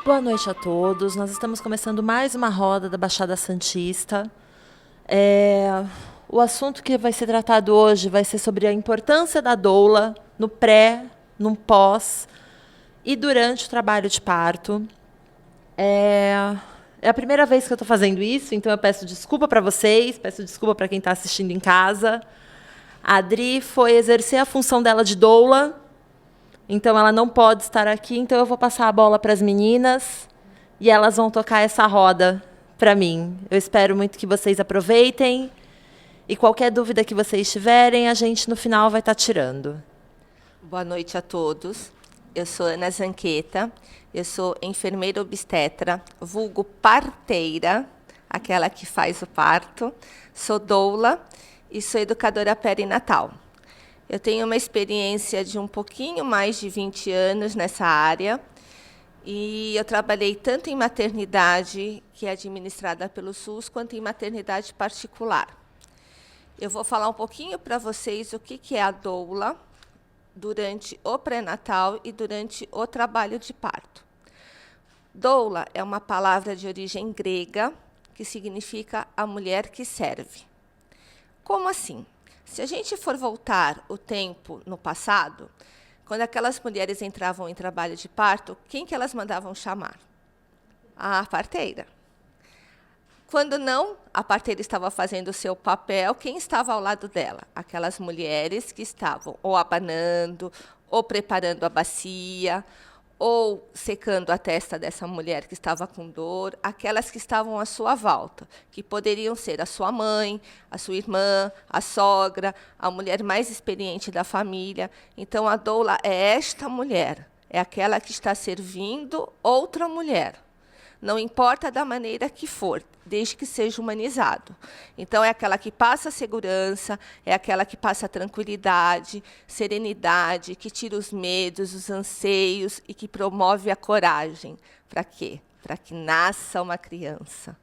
Boa noite a todos. Nós estamos começando mais uma roda da Baixada Santista. O assunto que vai ser tratado hoje vai ser sobre a importância da doula no pré, no pós e durante o trabalho de parto. É a primeira vez que eu estou fazendo isso, então eu peço desculpa para vocês, peço desculpa para quem está assistindo em casa. A Adri foi exercer a função dela de doula, então ela não pode estar aqui, então eu vou passar a bola para as meninas e elas vão tocar essa roda para mim. Eu espero muito que vocês aproveitem e qualquer dúvida que vocês tiverem, a gente no final vai estar tirando. Boa noite a todos. Eu sou Ana Zanqueta, eu sou enfermeira obstetra, vulgo parteira, aquela que faz o parto, sou doula e sou educadora perinatal. Eu tenho uma experiência de um pouquinho mais de 20 anos nessa área e eu trabalhei tanto em maternidade, que é administrada pelo SUS, quanto em maternidade particular. Eu vou falar um pouquinho para vocês o que é a doula durante o pré-natal e durante o trabalho de parto. Doula é uma palavra de origem grega que significa a mulher que serve. Como assim? Se a gente for voltar o tempo no passado, quando aquelas mulheres entravam em trabalho de parto, quem que elas mandavam chamar? A parteira. Quando não, a parteira estava fazendo o seu papel, quem estava ao lado dela? Aquelas mulheres que estavam ou abanando, ou preparando a bacia, ou secando a testa dessa mulher que estava com dor, aquelas que estavam à sua volta, que poderiam ser a sua mãe, a sua irmã, a sogra, a mulher mais experiente da família. Então, a doula é esta mulher, é aquela que está servindo outra mulher. Não importa da maneira que for, desde que seja humanizado. Então, é aquela que passa segurança, é aquela que passa tranquilidade, serenidade, que tira os medos, os anseios e que promove a coragem. Para quê? Para que nasça uma criança.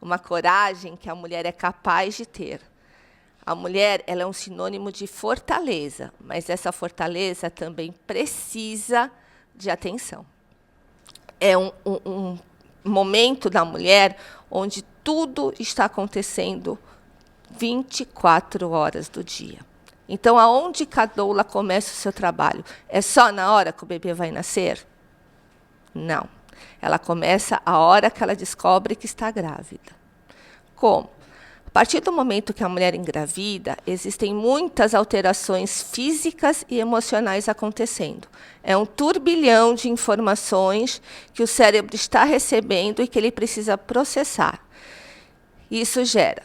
Uma coragem que a mulher é capaz de ter. A mulher, ela é um sinônimo de fortaleza, mas essa fortaleza também precisa de atenção. É um momento da mulher onde tudo está acontecendo 24 horas do dia. Então, aonde que a doula começa o seu trabalho? É só na hora que o bebê vai nascer? Não. Ela começa a hora que ela descobre que está grávida. Como? A partir do momento que a mulher engravida, existem muitas alterações físicas e emocionais acontecendo. É um turbilhão de informações que o cérebro está recebendo e que ele precisa processar. Isso gera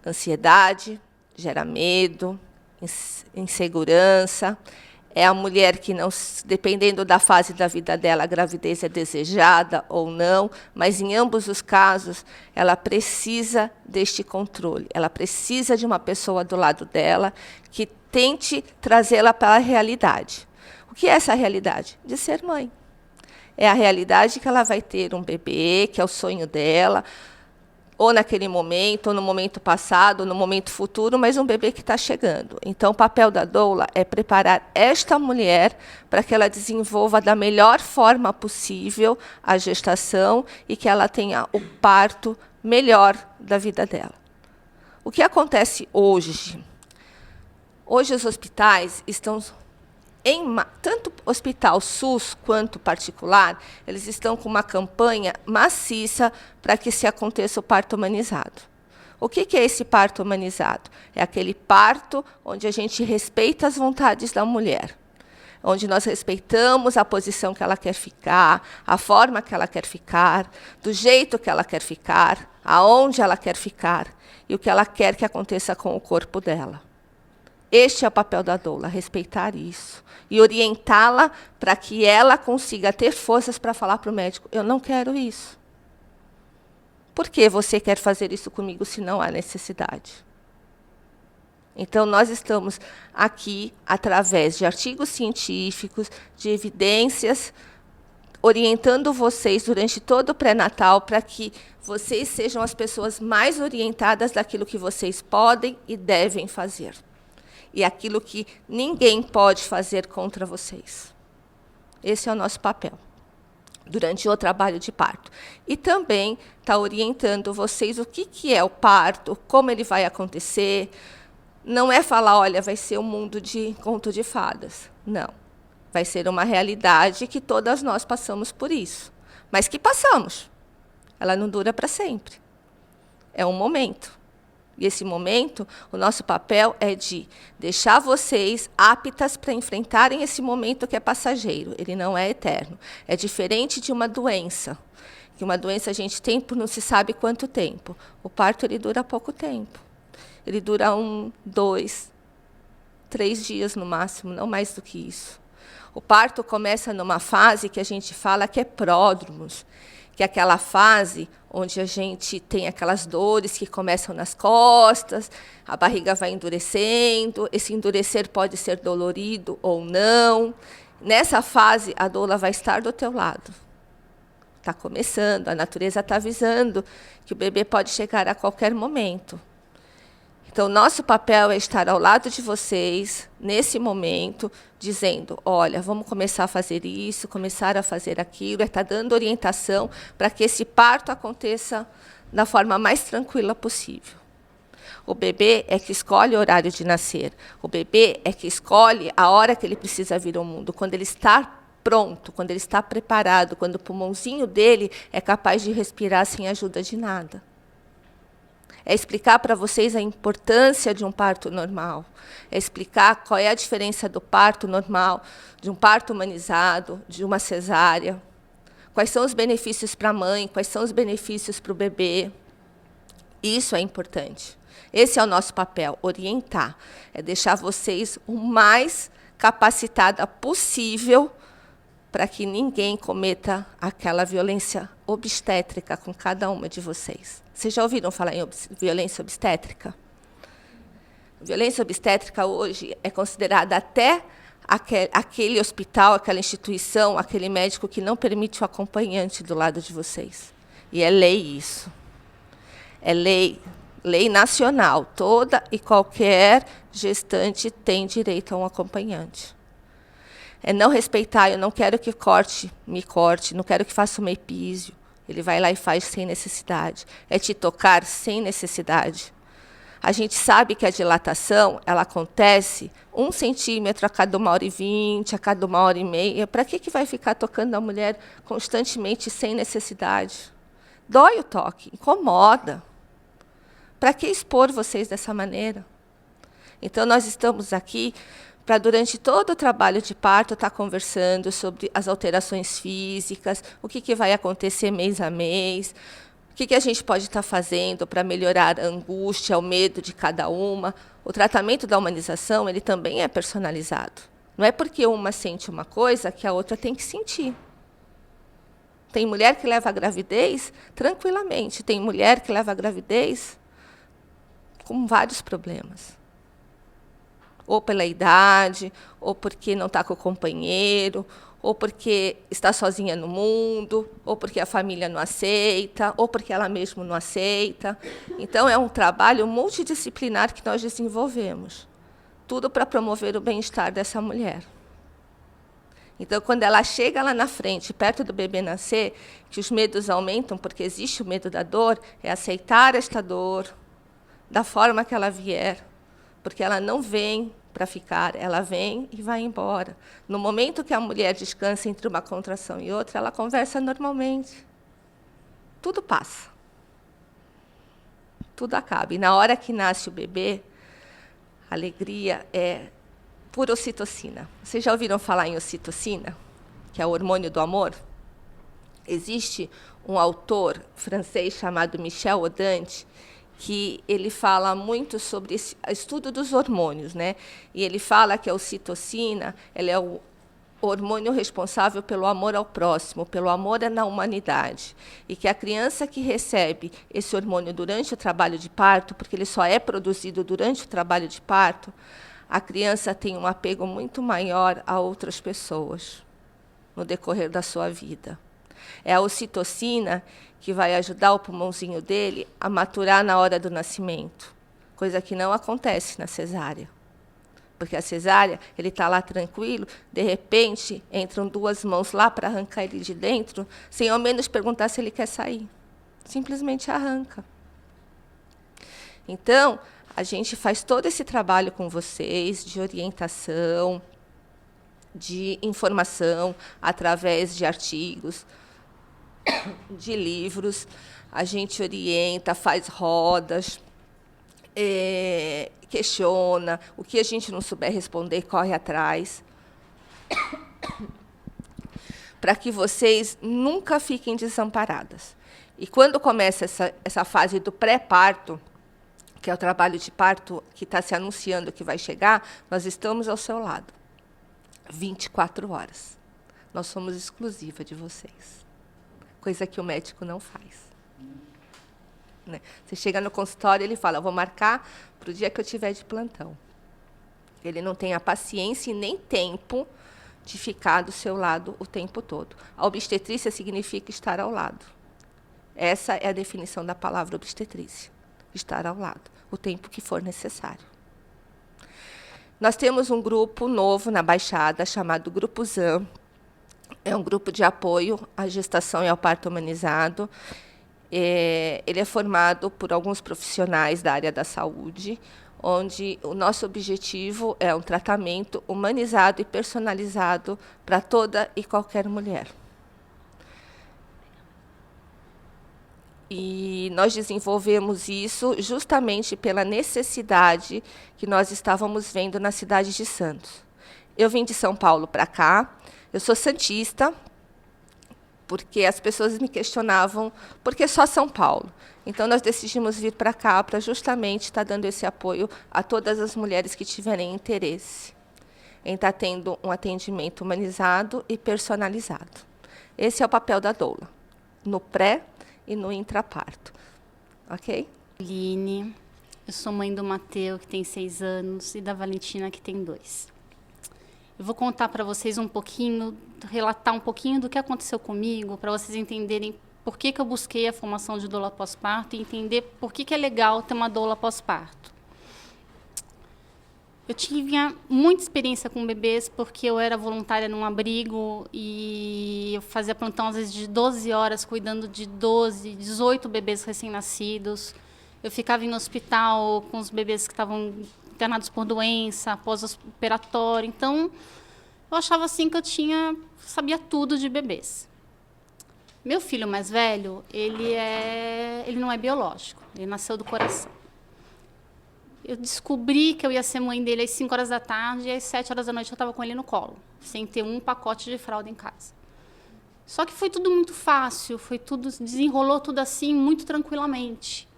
ansiedade, gera medo, insegurança. É a mulher que, não, dependendo da fase da vida dela, a gravidez é desejada ou não, mas, em ambos os casos, ela precisa deste controle. Ela precisa de uma pessoa do lado dela que tente trazê-la para a realidade. O que é essa realidade? De ser mãe. É a realidade que ela vai ter um bebê, que é o sonho dela, ou naquele momento, ou no momento passado, ou no momento futuro, mas um bebê que está chegando. Então, o papel da doula é preparar esta mulher para que ela desenvolva da melhor forma possível a gestação e que ela tenha o parto melhor da vida dela. O que acontece hoje? Hoje, os hospitais estão tanto hospital SUS quanto particular, eles estão com uma campanha maciça para que se aconteça o parto humanizado. O que é esse parto humanizado? É aquele parto onde a gente respeita as vontades da mulher, onde nós respeitamos a posição que ela quer ficar, a forma que ela quer ficar, do jeito que ela quer ficar, aonde ela quer ficar e o que ela quer que aconteça com o corpo dela. Este é o papel da doula, respeitar isso. E orientá-la para que ela consiga ter forças para falar para o médico, eu não quero isso. Por que você quer fazer isso comigo se não há necessidade? Então, nós estamos aqui, através de artigos científicos, de evidências, orientando vocês durante todo o pré-natal para que vocês sejam as pessoas mais orientadas daquilo que vocês podem e devem fazer. E aquilo que ninguém pode fazer contra vocês. Esse é o nosso papel, durante o trabalho de parto. E também está orientando vocês o que é o parto, como ele vai acontecer. Não é falar, olha, vai ser um mundo de conto de fadas. Não. Vai ser uma realidade que todas nós passamos por isso. Mas que passamos. Ela não dura para sempre. É um momento. E esse momento, o nosso papel é de deixar vocês aptas para enfrentarem esse momento que é passageiro. Ele não é eterno. É diferente de uma doença. Que uma doença a gente tem por não se sabe quanto tempo. O parto ele dura pouco tempo. Ele dura 1, 2, 3 dias no máximo, não mais do que isso. O parto começa numa fase que a gente fala que é pródromos, que é aquela fase onde a gente tem aquelas dores que começam nas costas, a barriga vai endurecendo, esse endurecer pode ser dolorido ou não. Nessa fase, a doula vai estar do teu lado. Está começando, a natureza está avisando que o bebê pode chegar a qualquer momento. Então, nosso papel é estar ao lado de vocês, nesse momento, dizendo, olha, vamos começar a fazer isso, começar a fazer aquilo, estar dando orientação para que esse parto aconteça da forma mais tranquila possível. O bebê é que escolhe o horário de nascer. O bebê é que escolhe a hora que ele precisa vir ao mundo, quando ele está pronto, quando ele está preparado, quando o pulmãozinho dele é capaz de respirar sem ajuda de nada. É explicar para vocês a importância de um parto normal. É explicar qual é a diferença do parto normal, de um parto humanizado, de uma cesárea. Quais são os benefícios para a mãe, quais são os benefícios para o bebê. Isso é importante. Esse é o nosso papel, orientar. É deixar vocês o mais capacitada possível para que ninguém cometa aquela violência obstétrica com cada uma de vocês. Vocês já ouviram falar em violência obstétrica? Violência obstétrica hoje é considerada até aquele hospital, aquela instituição, aquele médico que não permite o acompanhante do lado de vocês. E é lei isso. É lei nacional. Toda e qualquer gestante tem direito a um acompanhante. É não respeitar, eu não quero que me corte, não quero que faça uma epísio. Ele vai lá e faz sem necessidade. É te tocar sem necessidade. A gente sabe que a dilatação ela acontece 1 centímetro a cada 1h20, a cada 1h30. Para que vai ficar tocando a mulher constantemente sem necessidade? Dói o toque, incomoda. Para que expor vocês dessa maneira? Então, nós estamos aqui para, durante todo o trabalho de parto, estar conversando sobre as alterações físicas, o que vai acontecer mês a mês, o que a gente pode estar fazendo para melhorar a angústia, o medo de cada uma. O tratamento da humanização ele também é personalizado. Não é porque uma sente uma coisa que a outra tem que sentir. Tem mulher que leva a gravidez tranquilamente, tem mulher que leva a gravidez com vários problemas. Ou pela idade, ou porque não está com o companheiro, ou porque está sozinha no mundo, ou porque a família não aceita, ou porque ela mesma não aceita. Então, é um trabalho multidisciplinar que nós desenvolvemos. Tudo para promover o bem-estar dessa mulher. Então, quando ela chega lá na frente, perto do bebê nascer, que os medos aumentam, porque existe o medo da dor, é aceitar esta dor da forma que ela vier, porque ela não vem para ficar, ela vem e vai embora. No momento que a mulher descansa entre uma contração e outra, ela conversa normalmente. Tudo passa. Tudo acaba. E na hora que nasce o bebê, a alegria é pura ocitocina. Vocês já ouviram falar em ocitocina, que é o hormônio do amor? Existe um autor francês chamado Michel Odent, que ele fala muito sobre esse estudo dos hormônios, né? E ele fala que a ocitocina, ela é o hormônio responsável pelo amor ao próximo, pelo amor na humanidade. E que a criança que recebe esse hormônio durante o trabalho de parto, porque ele só é produzido durante o trabalho de parto, a criança tem um apego muito maior a outras pessoas no decorrer da sua vida. É a ocitocina que vai ajudar o pulmãozinho dele a maturar na hora do nascimento, coisa que não acontece na cesárea. Porque a cesárea, ele está lá tranquilo, de repente, entram duas mãos lá para arrancar ele de dentro, sem ao menos perguntar se ele quer sair. Simplesmente arranca. Então, a gente faz todo esse trabalho com vocês, de orientação, de informação, através de artigos, de livros. A gente orienta, faz rodas, questiona, o que a gente não souber responder, corre atrás, para que vocês nunca fiquem desamparadas. E quando começa essa fase do pré-parto, que é o trabalho de parto que está se anunciando que vai chegar, nós estamos ao seu lado, 24 horas. Nós somos exclusiva de vocês, coisa que o médico não faz. Né? Você chega no consultório, ele fala, vou marcar para o dia que eu tiver de plantão. Ele não tem a paciência e nem tempo de ficar do seu lado o tempo todo. A obstetrícia significa estar ao lado. Essa é a definição da palavra obstetrícia, estar ao lado, o tempo que for necessário. Nós temos um grupo novo na Baixada, chamado Grupo ZAM. É um grupo de apoio à gestação e ao parto humanizado. Ele é formado por alguns profissionais da área da saúde, onde o nosso objetivo é um tratamento humanizado e personalizado para toda e qualquer mulher. E nós desenvolvemos isso justamente pela necessidade que nós estávamos vendo na cidade de Santos. Eu vim de São Paulo para cá, eu sou santista, porque as pessoas me questionavam por que só São Paulo. Então, nós decidimos vir para cá para justamente estar dando esse apoio a todas as mulheres que tiverem interesse em estar tendo um atendimento humanizado e personalizado. Esse é o papel da doula, no pré e no intraparto. Ok? Aline, eu sou mãe do Mateu, que tem 6 anos, e da Valentina, que tem 2. Eu vou contar para vocês um pouquinho, relatar um pouquinho do que aconteceu comigo, para vocês entenderem por que eu busquei a formação de doula pós-parto e entender por que é legal ter uma doula pós-parto. Eu tinha muita experiência com bebês, porque eu era voluntária num abrigo e eu fazia plantão, às vezes, de 12 horas, cuidando de 12, 18 bebês recém-nascidos. Eu ficava em hospital com os bebês que estavam internados por doença, pós-operatório. Então, eu achava assim que eu sabia tudo de bebês. Meu filho mais velho, ele não é biológico, ele nasceu do coração. Eu descobri que eu ia ser mãe dele às 5 horas da tarde e às 7 horas da noite eu estava com ele no colo, sem ter um pacote de fralda em casa. Só que foi tudo muito fácil, desenrolou tudo assim, muito tranquilamente.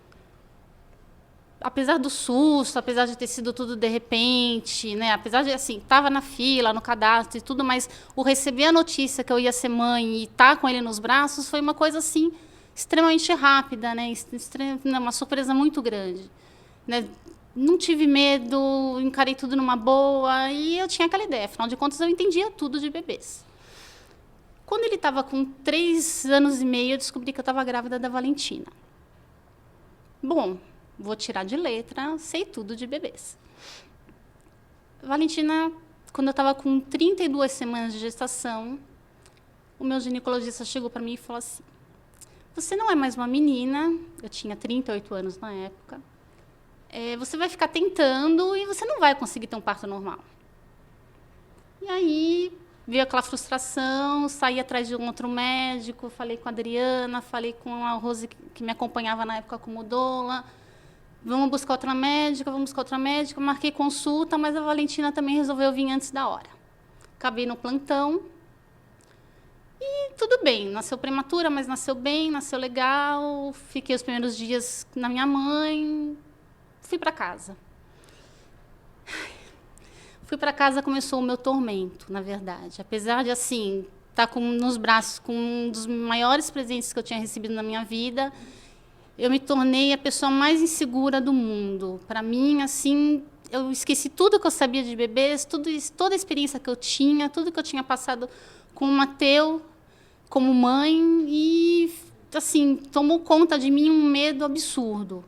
Apesar do susto, apesar de ter sido tudo de repente, né? Apesar de, assim, estava na fila, no cadastro e tudo, mas o receber a notícia que eu ia ser mãe e estar com ele nos braços foi uma coisa, assim, extremamente rápida, né? Uma surpresa muito grande, né? Não tive medo, encarei tudo numa boa e eu tinha aquela ideia. Afinal de contas, eu entendia tudo de bebês. Quando ele estava com 3 anos e meio, eu descobri que eu estava grávida da Valentina. Bom, vou tirar de letra, sei tudo de bebês. Valentina, quando eu estava com 32 semanas de gestação, o meu ginecologista chegou para mim e falou assim: você não é mais uma menina, eu tinha 38 anos na época, você vai ficar tentando e você não vai conseguir ter um parto normal. E aí veio aquela frustração, saí atrás de um outro médico, falei com a Adriana, falei com a Rose, que me acompanhava na época como doula. Vamos buscar outra médica, marquei consulta, mas a Valentina também resolveu vir antes da hora. Acabei no plantão E tudo bem, nasceu prematura, mas nasceu bem, nasceu legal. Fiquei os primeiros dias na minha mãe, fui para casa. Fui para casa, começou o meu tormento, na verdade. Apesar de, assim, estar nos braços com um dos maiores presentes que eu tinha recebido na minha vida, eu me tornei a pessoa mais insegura do mundo. Para mim, assim, eu esqueci tudo que eu sabia de bebês, toda a experiência que eu tinha, tudo que eu tinha passado com o Mateu, como mãe, e, assim, tomou conta de mim um medo absurdo.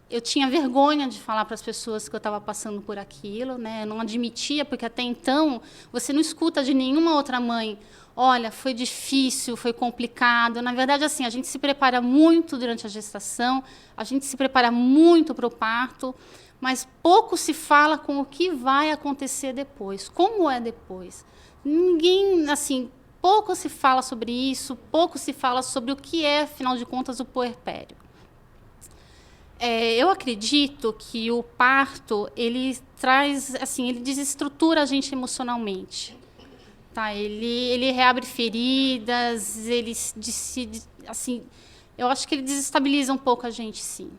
Eu tinha vergonha de falar para as pessoas que eu estava passando por aquilo, né? Eu não admitia, porque até então você não escuta de nenhuma outra mãe: olha, foi difícil, foi complicado. Na verdade, assim, a gente se prepara muito durante a gestação, a gente se prepara muito para o parto, mas pouco se fala com o que vai acontecer depois, como é depois. Ninguém, assim, pouco se fala sobre isso, pouco se fala sobre o que é, afinal de contas, o puerpério. Eu acredito que o parto, ele traz, assim, ele desestrutura a gente emocionalmente. Tá? Ele reabre feridas, assim, eu acho que ele desestabiliza um pouco a gente, sim.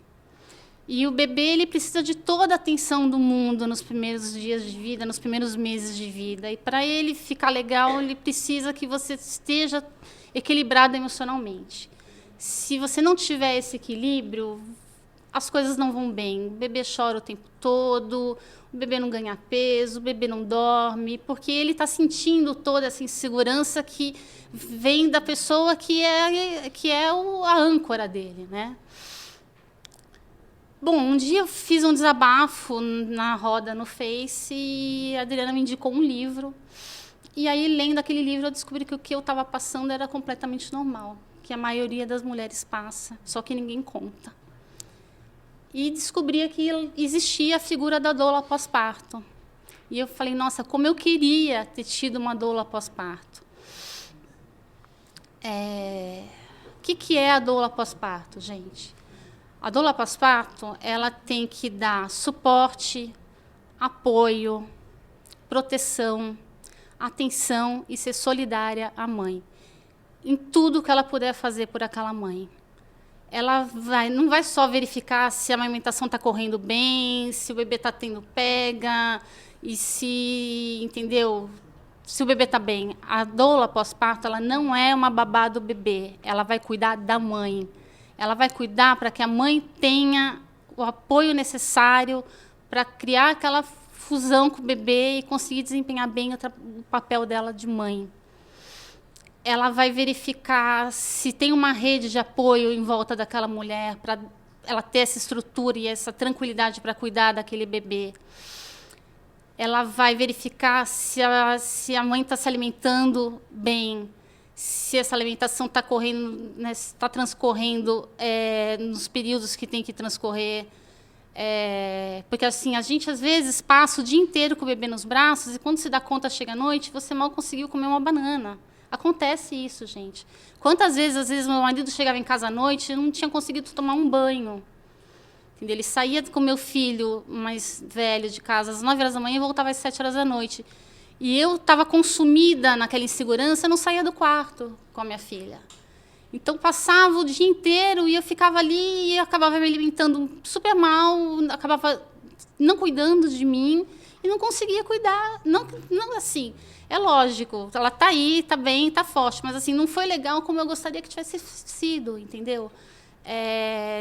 E o bebê, ele precisa de toda a atenção do mundo nos primeiros dias de vida, nos primeiros meses de vida. E para ele ficar legal, ele precisa que você esteja equilibrado emocionalmente. Se você não tiver esse equilíbrio, as coisas não vão bem. O bebê chora o tempo todo, o bebê não ganha peso, o bebê não dorme, porque ele está sentindo toda essa insegurança que vem da pessoa que é a âncora dele, né? Bom, um dia eu fiz um desabafo na roda no Face e a Adriana me indicou um livro. E aí, lendo aquele livro, eu descobri que o que eu estava passando era completamente normal, que a maioria das mulheres passa, só que ninguém conta. E descobri que existia a figura da doula pós-parto. E eu falei, nossa, como eu queria ter tido uma doula pós-parto. O que é a doula pós-parto, gente? A doula pós-parto, ela tem que dar suporte, apoio, proteção, atenção e ser solidária à mãe, em tudo que ela puder fazer por aquela mãe. Ela não vai só verificar se a amamentação está correndo bem, se o bebê está tendo pega, e se, entendeu? Se o bebê está bem. A doula pós-parto, ela não é uma babá do bebê, ela vai cuidar da mãe. Ela vai cuidar para que a mãe tenha o apoio necessário para criar aquela fusão com o bebê e conseguir desempenhar bem o papel dela de mãe. Ela vai verificar se tem uma rede de apoio em volta daquela mulher, para ela ter essa estrutura e essa tranquilidade para cuidar daquele bebê. Ela vai verificar se a mãe está se alimentando bem, se essa alimentação está correndo, né, está transcorrendo nos períodos que tem que transcorrer. Porque assim, a gente às vezes passa o dia inteiro com o bebê nos braços e quando se dá conta, chega à noite, você mal conseguiu comer uma banana. Acontece isso, gente. Quantas vezes, às vezes, meu marido chegava em casa à noite e não tinha conseguido tomar um banho. Entendeu? Ele saía com meu filho mais velho de casa às 9 horas da manhã e voltava às 7 horas da noite. E eu estava consumida naquela insegurança, eu não saía do quarto com a minha filha. Então, passava o dia inteiro e eu ficava ali e eu acabava me alimentando super mal, acabava não cuidando de mim e não conseguia cuidar. Não assim, é lógico, ela está aí, está bem, está forte, mas assim, não foi legal como eu gostaria que tivesse sido, entendeu?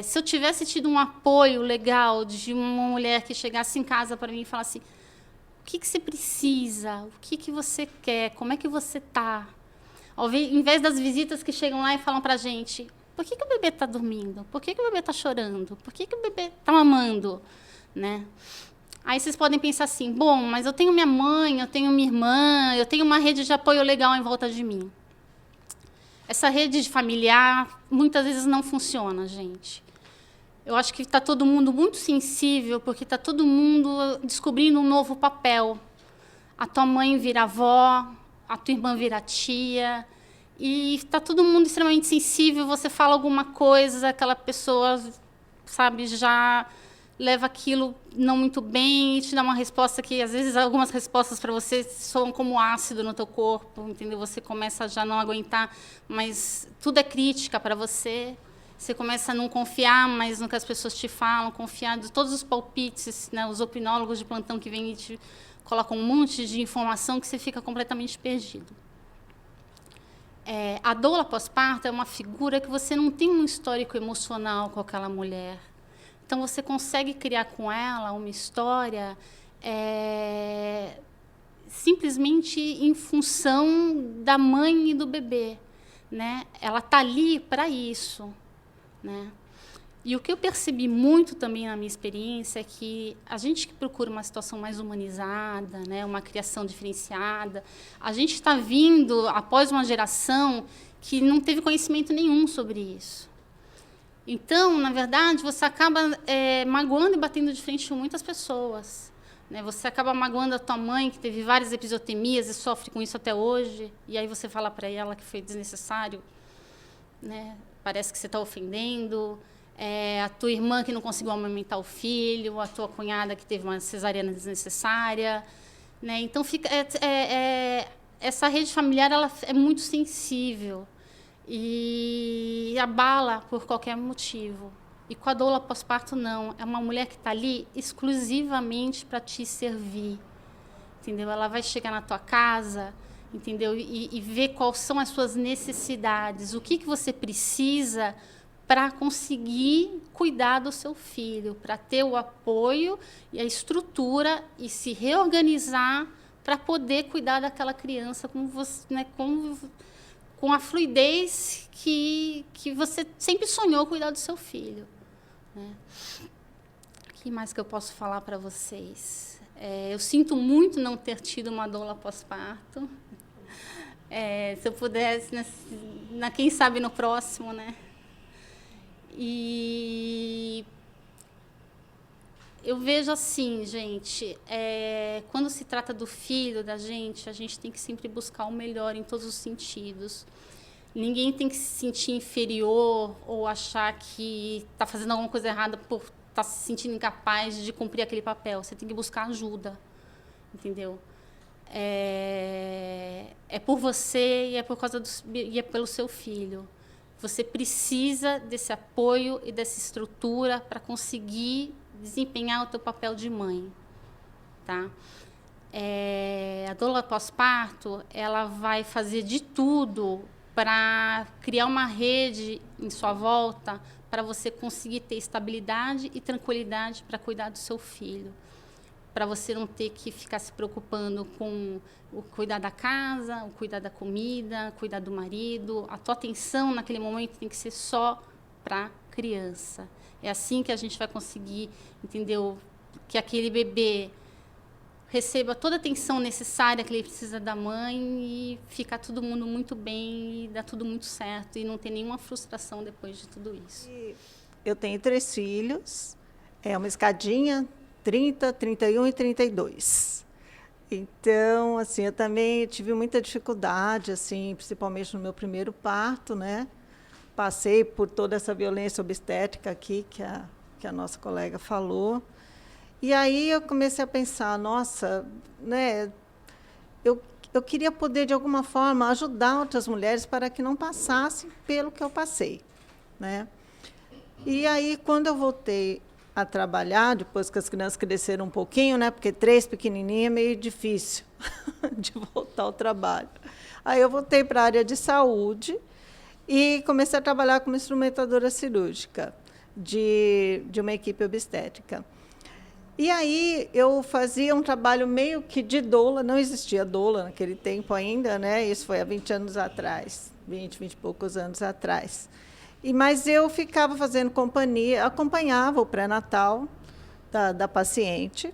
Se eu tivesse tido um apoio legal de uma mulher que chegasse em casa para mim e falasse: o que você precisa? O que você quer? Como é que você está? Em vez das visitas que chegam lá e falam para a gente: por que o bebê está dormindo? Por que o bebê está chorando? Por que o bebê está mamando? Né? Aí vocês podem pensar assim: bom, mas eu tenho minha mãe, eu tenho minha irmã, eu tenho uma rede de apoio legal em volta de mim. Essa rede familiar muitas vezes não funciona, gente. Eu acho que está todo mundo muito sensível, porque está todo mundo descobrindo um novo papel. A tua mãe vira avó, a tua irmã vira tia, e está todo mundo extremamente sensível. Você fala alguma coisa, aquela pessoa, sabe, já leva aquilo não muito bem e te dá uma resposta que, às vezes, algumas respostas para você soam como ácido no teu corpo, entendeu? Você começa a já não aguentar, mas tudo é crítica para você. Você começa a não confiar mais no que as pessoas te falam, confiar de todos os palpites, né, os opinólogos de plantão que vêm e te colocam um monte de informação que você fica completamente perdido. A doula pós-parto é uma figura que você não tem um histórico emocional com aquela mulher. Então, você consegue criar com ela uma história simplesmente em função da mãe e do bebê, né? Ela está ali para isso, né? E o que eu percebi muito também na minha experiência é que a gente que procura uma situação mais humanizada, né, uma criação diferenciada, a gente está vindo após uma geração que não teve conhecimento nenhum sobre isso. Então, na verdade, você acaba magoando e batendo de frente com muitas pessoas, né? Você acaba magoando a tua mãe, que teve várias episotemias e sofre com isso até hoje, e aí você fala para ela que foi desnecessário, né? Parece que você está ofendendo. A tua irmã que não conseguiu amamentar o filho, a tua cunhada que teve uma cesariana desnecessária, né? Então fica essa rede familiar, ela é muito sensível e abala por qualquer motivo. E com a doula pós-parto não, é uma mulher que está ali exclusivamente para te servir, entendeu? Ela vai chegar na tua casa, entendeu? E ver quais são as suas necessidades, o que você precisa para conseguir cuidar do seu filho, para ter o apoio e a estrutura e se reorganizar para poder cuidar daquela criança com você, né, com a fluidez que você sempre sonhou cuidar do seu filho, né? O que mais que eu posso falar para vocês? Eu sinto muito não ter tido uma doula pós-parto. Se eu pudesse, quem sabe no próximo, né? E eu vejo assim, gente, quando se trata do filho da gente, a gente tem que sempre buscar o melhor em todos os sentidos. Ninguém tem que se sentir inferior ou achar que está fazendo alguma coisa errada por estar se sentindo incapaz de cumprir aquele papel. Você tem que buscar ajuda, entendeu? É por você e é pelo seu filho. Você precisa desse apoio e dessa estrutura para conseguir desempenhar o teu papel de mãe, tá? A doula pós-parto, ela vai fazer de tudo para criar uma rede em sua volta para você conseguir ter estabilidade e tranquilidade para cuidar do seu filho, para você não ter que ficar se preocupando com o cuidar da casa, o cuidar da comida, cuidar do marido. A tua atenção naquele momento tem que ser só para a criança. É assim que a gente vai conseguir, entendeu? Que aquele bebê receba toda a atenção necessária que ele precisa da mãe e ficar todo mundo muito bem e dar tudo muito certo e não ter nenhuma frustração depois de tudo isso. Eu tenho 3 filhos, uma escadinha, 30, 31 e 32. Então, assim, eu também tive muita dificuldade, assim, principalmente no meu primeiro parto, né? Passei por toda essa violência obstétrica aqui que a nossa colega falou. E aí eu comecei a pensar, nossa, né? Eu queria poder, de alguma forma, ajudar outras mulheres para que não passassem pelo que eu passei, né? E aí, quando eu voltei a trabalhar, depois que as crianças cresceram um pouquinho, né, porque 3 pequenininhas é meio difícil de voltar ao trabalho. Aí eu voltei para a área de saúde e comecei a trabalhar como instrumentadora cirúrgica de uma equipe obstétrica. E aí eu fazia um trabalho meio que de doula, não existia doula naquele tempo ainda, né? Isso foi há 20 anos atrás, 20 e poucos anos atrás. Mas eu ficava fazendo companhia, acompanhava o pré-natal da paciente,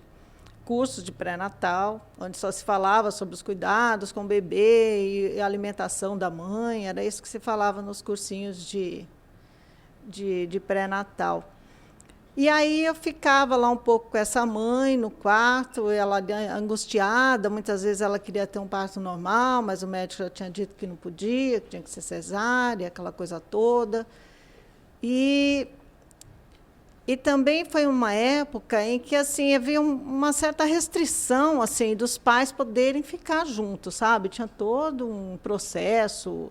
cursos de pré-natal, onde só se falava sobre os cuidados com o bebê e a alimentação da mãe, era isso que se falava nos cursinhos de pré-natal. E aí eu ficava lá um pouco com essa mãe no quarto, ela angustiada, muitas vezes ela queria ter um parto normal, mas o médico já tinha dito que não podia, que tinha que ser cesárea, aquela coisa toda. E E também foi uma época em que assim havia uma certa restrição assim dos pais poderem ficar juntos, sabe? Tinha todo um processo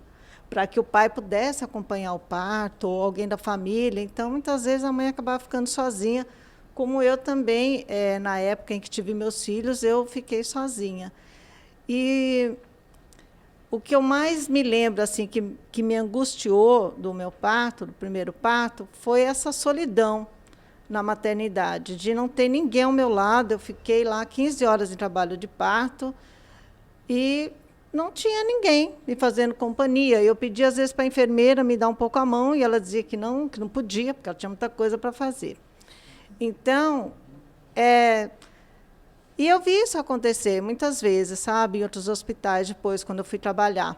para que o pai pudesse acompanhar o parto ou alguém da família. Então, muitas vezes a mãe acabava ficando sozinha, como eu também, na época em que tive meus filhos, eu fiquei sozinha. E o que eu mais me lembro, assim, que me angustiou do meu parto, do primeiro parto, foi essa solidão na maternidade, de não ter ninguém ao meu lado. Eu fiquei lá 15 horas em trabalho de parto e não tinha ninguém me fazendo companhia. Eu pedia, às vezes, para a enfermeira me dar um pouco a mão, e ela dizia que não podia, porque ela tinha muita coisa para fazer. Então, e eu vi isso acontecer muitas vezes, sabe, em outros hospitais depois, quando eu fui trabalhar.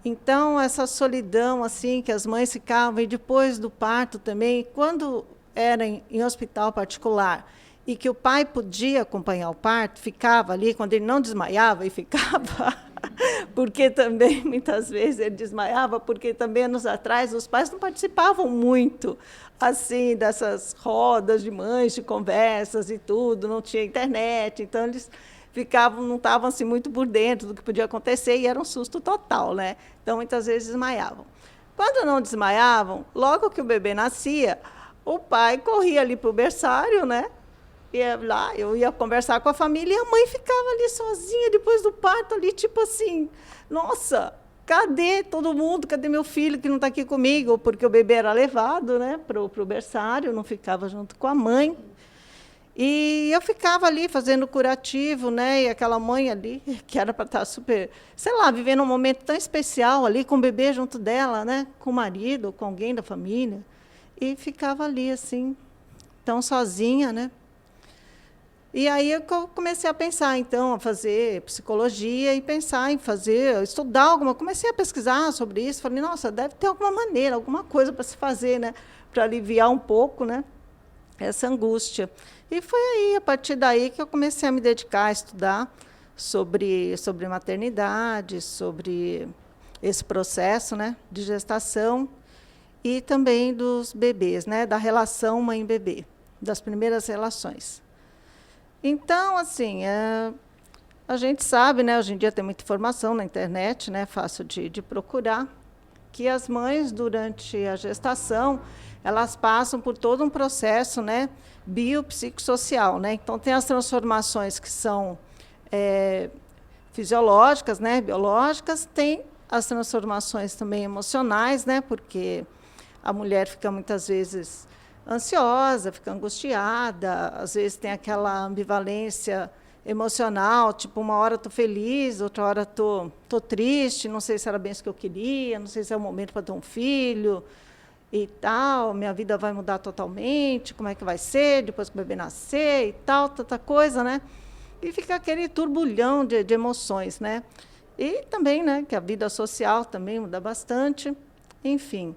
Então, essa solidão assim que as mães ficavam, e depois do parto também, quando era em hospital particular, e que o pai podia acompanhar o parto, ficava ali, quando ele não desmaiava, e ficava, porque também, muitas vezes, ele desmaiava, porque também, anos atrás, os pais não participavam muito assim dessas rodas de mães, de conversas e tudo, não tinha internet, então eles ficavam, não estavam assim muito por dentro do que podia acontecer, e era um susto total, né? Então, muitas vezes, desmaiavam. Quando não desmaiavam, logo que o bebê nascia, o pai corria ali para o berçário, né? Ia lá, eu ia conversar com a família, e a mãe ficava ali sozinha depois do parto, ali, tipo assim, nossa, cadê todo mundo? Cadê meu filho que não está aqui comigo? Porque o bebê era levado, né, para o berçário, não ficava junto com a mãe. E eu ficava ali fazendo curativo, né? E aquela mãe ali, que era para estar super, sei lá, vivendo um momento tão especial ali, com o bebê junto dela, né? Com o marido, com alguém da família. E ficava ali, assim, tão sozinha, né? E aí eu comecei a pensar, então, a fazer psicologia e pensar em estudar alguma. Comecei a pesquisar sobre isso. Falei, nossa, deve ter alguma maneira, alguma coisa para se fazer, né? Para aliviar um pouco, né? Essa angústia. E foi aí, a partir daí, que eu comecei a me dedicar a estudar sobre maternidade, sobre esse processo, né, de gestação e também dos bebês, né, da relação mãe-bebê, das primeiras relações. Então, assim, a gente sabe, né, hoje em dia tem muita informação na internet, né, fácil de procurar, que as mães, durante a gestação, elas passam por todo um processo, né, biopsicossocial, né? Então, tem as transformações que são fisiológicas, né, biológicas, tem as transformações também emocionais, né, porque a mulher fica muitas vezes ansiosa, fica angustiada, às vezes tem aquela ambivalência emocional, tipo, uma hora estou feliz, outra hora estou triste, não sei se era bem isso que eu queria, não sei se é o momento para ter um filho e tal, minha vida vai mudar totalmente, como é que vai ser depois que o bebê nascer e tal, tanta coisa, né? E fica aquele turbulhão de emoções, né? E também, né, que a vida social também muda bastante, enfim.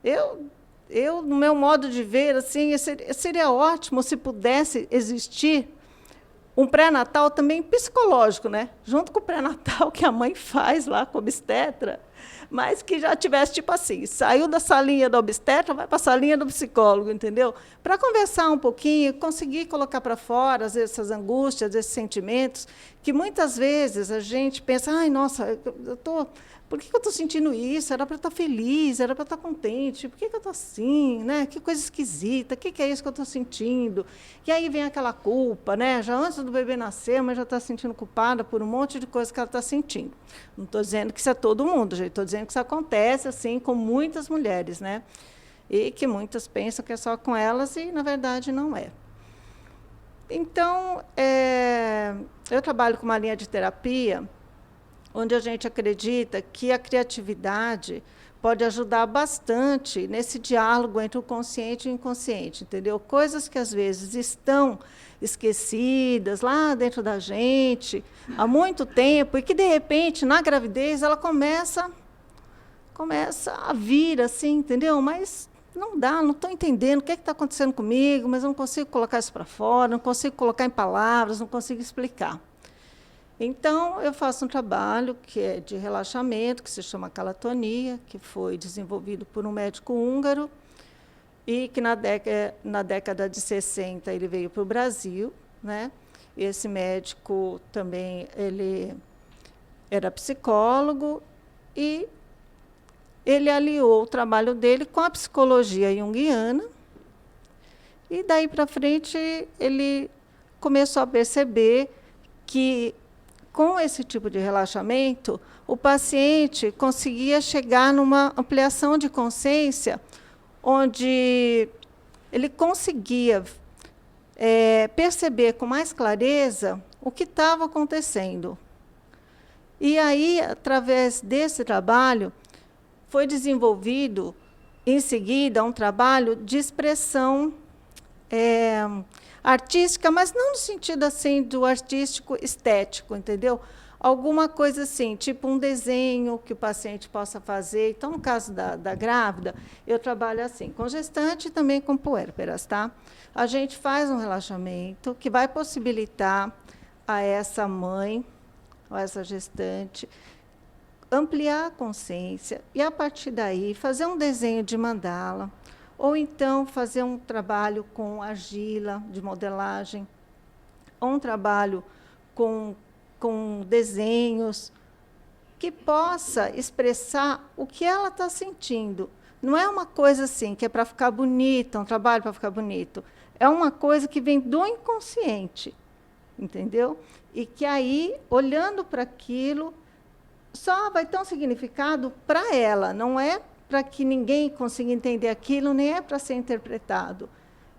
Eu, no meu modo de ver, assim, seria ótimo se pudesse existir um pré-natal também psicológico, né? Junto com o pré-natal que a mãe faz lá com a obstetra, mas que já tivesse, tipo assim, saiu da salinha da obstetra, vai para a salinha do psicólogo, entendeu? Para conversar um pouquinho, conseguir colocar para fora, às vezes, essas angústias, esses sentimentos, que muitas vezes a gente pensa, ai, nossa, por que eu estou sentindo isso? Era para estar feliz, era para estar contente. Por que eu estou assim? Né? Que coisa esquisita. O que é isso que eu estou sentindo? E aí vem aquela culpa, né? Já antes do bebê nascer, a mãe já está se sentindo culpada por um monte de coisa que ela está sentindo. Não estou dizendo que isso é todo mundo, gente. Estou dizendo que isso acontece assim com muitas mulheres, né? E que muitas pensam que é só com elas e, na verdade, não é. Então, eu trabalho com uma linha de terapia onde a gente acredita que a criatividade pode ajudar bastante nesse diálogo entre o consciente e o inconsciente, entendeu? Coisas que, às vezes, estão esquecidas lá dentro da gente há muito tempo e que, de repente, na gravidez, ela começa a vir, assim, entendeu? Mas não dá, não estou entendendo o que está acontecendo comigo, mas eu não consigo colocar isso para fora, não consigo colocar em palavras, não consigo explicar. Então, eu faço um trabalho que é de relaxamento, que se chama calatonia, que foi desenvolvido por um médico húngaro, e que na década de 60 ele veio para o Brasil, né? Esse médico também ele era psicólogo e ele aliou o trabalho dele com a psicologia junguiana e daí para frente ele começou a perceber que com esse tipo de relaxamento o paciente conseguia chegar numa ampliação de consciência onde ele conseguia perceber com mais clareza o que estava acontecendo. E aí, através desse trabalho, foi desenvolvido, em seguida, um trabalho de expressão artística, mas não no sentido assim do artístico estético, entendeu? Alguma coisa assim, tipo um desenho que o paciente possa fazer. Então, no caso da grávida, eu trabalho assim, com gestante e também com puérperas, tá? A gente faz um relaxamento que vai possibilitar a essa mãe, ou essa gestante, ampliar a consciência e, a partir daí, fazer um desenho de mandala, ou então fazer um trabalho com argila, de modelagem, ou um trabalho com desenhos, que possa expressar o que ela está sentindo. Não é uma coisa assim, que é para ficar bonita, um trabalho para ficar bonito. É uma coisa que vem do inconsciente, entendeu? E que aí, olhando para aquilo, só vai ter um significado para ela, não é para que ninguém consiga entender aquilo, nem é para ser interpretado,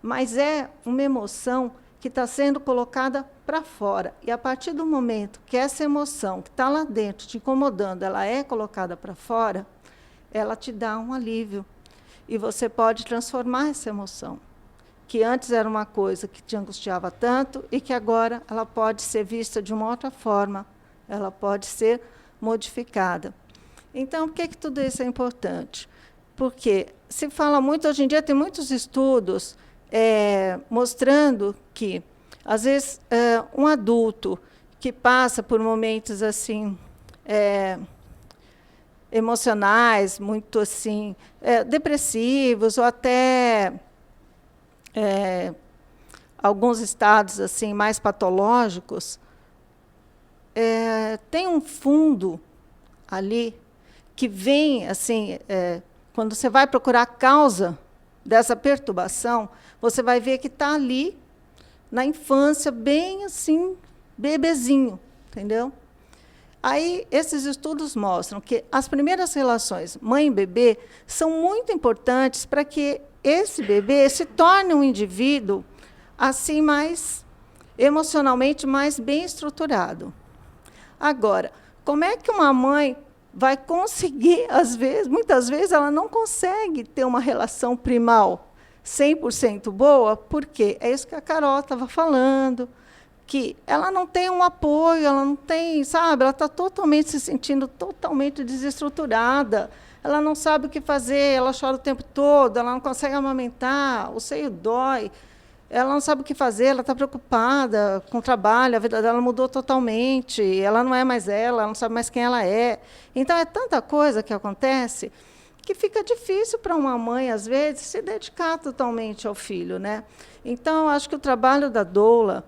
mas é uma emoção que está sendo colocada para fora. E, a partir do momento que essa emoção que está lá dentro, te incomodando, ela é colocada para fora, ela te dá um alívio. E você pode transformar essa emoção, que antes era uma coisa que te angustiava tanto, e que agora ela pode ser vista de uma outra forma, ela pode ser modificada. Então, por que tudo isso é importante? Porque se fala muito, hoje em dia tem muitos estudos mostrando que, às vezes, um adulto que passa por momentos assim emocionais, muito assim depressivos, ou até alguns estados assim mais patológicos, tem um fundo ali que vem assim, quando você vai procurar a causa dessa perturbação, você vai ver que está ali na infância, bem assim, bebezinho, entendeu? Aí, esses estudos mostram que as primeiras relações mãe e bebê são muito importantes para que esse bebê se torne um indivíduo assim mais emocionalmente mais bem estruturado. Agora, como é que uma mãe vai conseguir, muitas vezes ela não consegue ter uma relação primal 100% boa, porque é isso que a Carol estava falando, que ela não tem um apoio, ela não tem, sabe, ela está totalmente se sentindo totalmente desestruturada, ela não sabe o que fazer, ela chora o tempo todo, ela não consegue amamentar, o seio dói, ela não sabe o que fazer, ela está preocupada com o trabalho, a vida dela mudou totalmente, ela não é mais ela não sabe mais quem ela é. Então, é tanta coisa que acontece que fica difícil para uma mãe, às vezes, se dedicar totalmente ao filho, né? Então, acho que o trabalho da doula,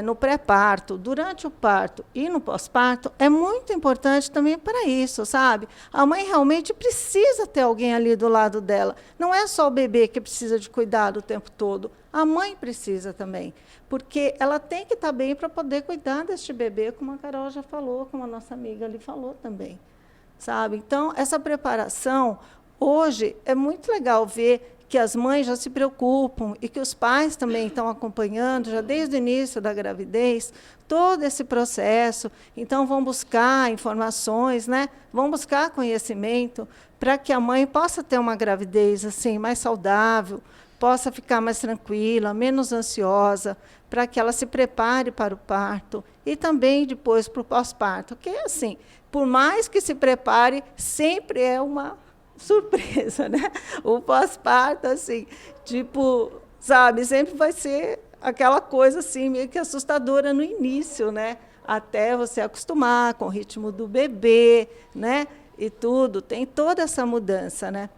no pré-parto, durante o parto e no pós-parto, é muito importante também para isso, sabe? A mãe realmente precisa ter alguém ali do lado dela. Não é só o bebê que precisa de cuidado o tempo todo. A mãe precisa também, porque ela tem que estar bem para poder cuidar deste bebê, como a Carol já falou, como a nossa amiga ali falou também, sabe? Então, essa preparação, hoje, é muito legal ver que as mães já se preocupam e que os pais também estão acompanhando, já desde o início da gravidez, todo esse processo. Então, vão buscar informações, né? Vão buscar conhecimento para que a mãe possa ter uma gravidez assim, mais saudável, possa ficar mais tranquila, menos ansiosa, para que ela se prepare para o parto e também depois para o pós-parto. Porque, assim, por mais que se prepare, sempre é uma surpresa, né? O pós-parto, assim, tipo, sabe, sempre vai ser aquela coisa assim, meio que assustadora no início, né? Até você acostumar com o ritmo do bebê, né? E tudo, tem toda essa mudança, né?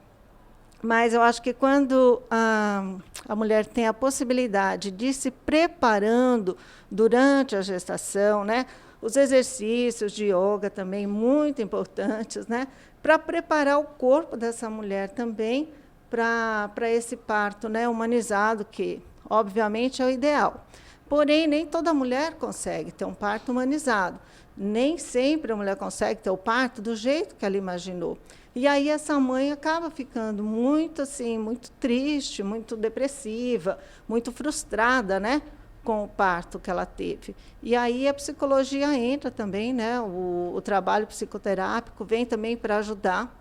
Mas eu acho que quando a mulher tem a possibilidade de se preparando durante a gestação, né, os exercícios de yoga também muito importantes, né, para preparar o corpo dessa mulher também para esse parto, né, humanizado, que, obviamente, é o ideal. Porém, nem toda mulher consegue ter um parto humanizado. Nem sempre a mulher consegue ter o parto do jeito que ela imaginou. E aí essa mãe acaba ficando muito assim, muito triste, muito depressiva, muito frustrada, né, com o parto que ela teve. E aí a psicologia entra também, né, o trabalho psicoterápico vem também para ajudar,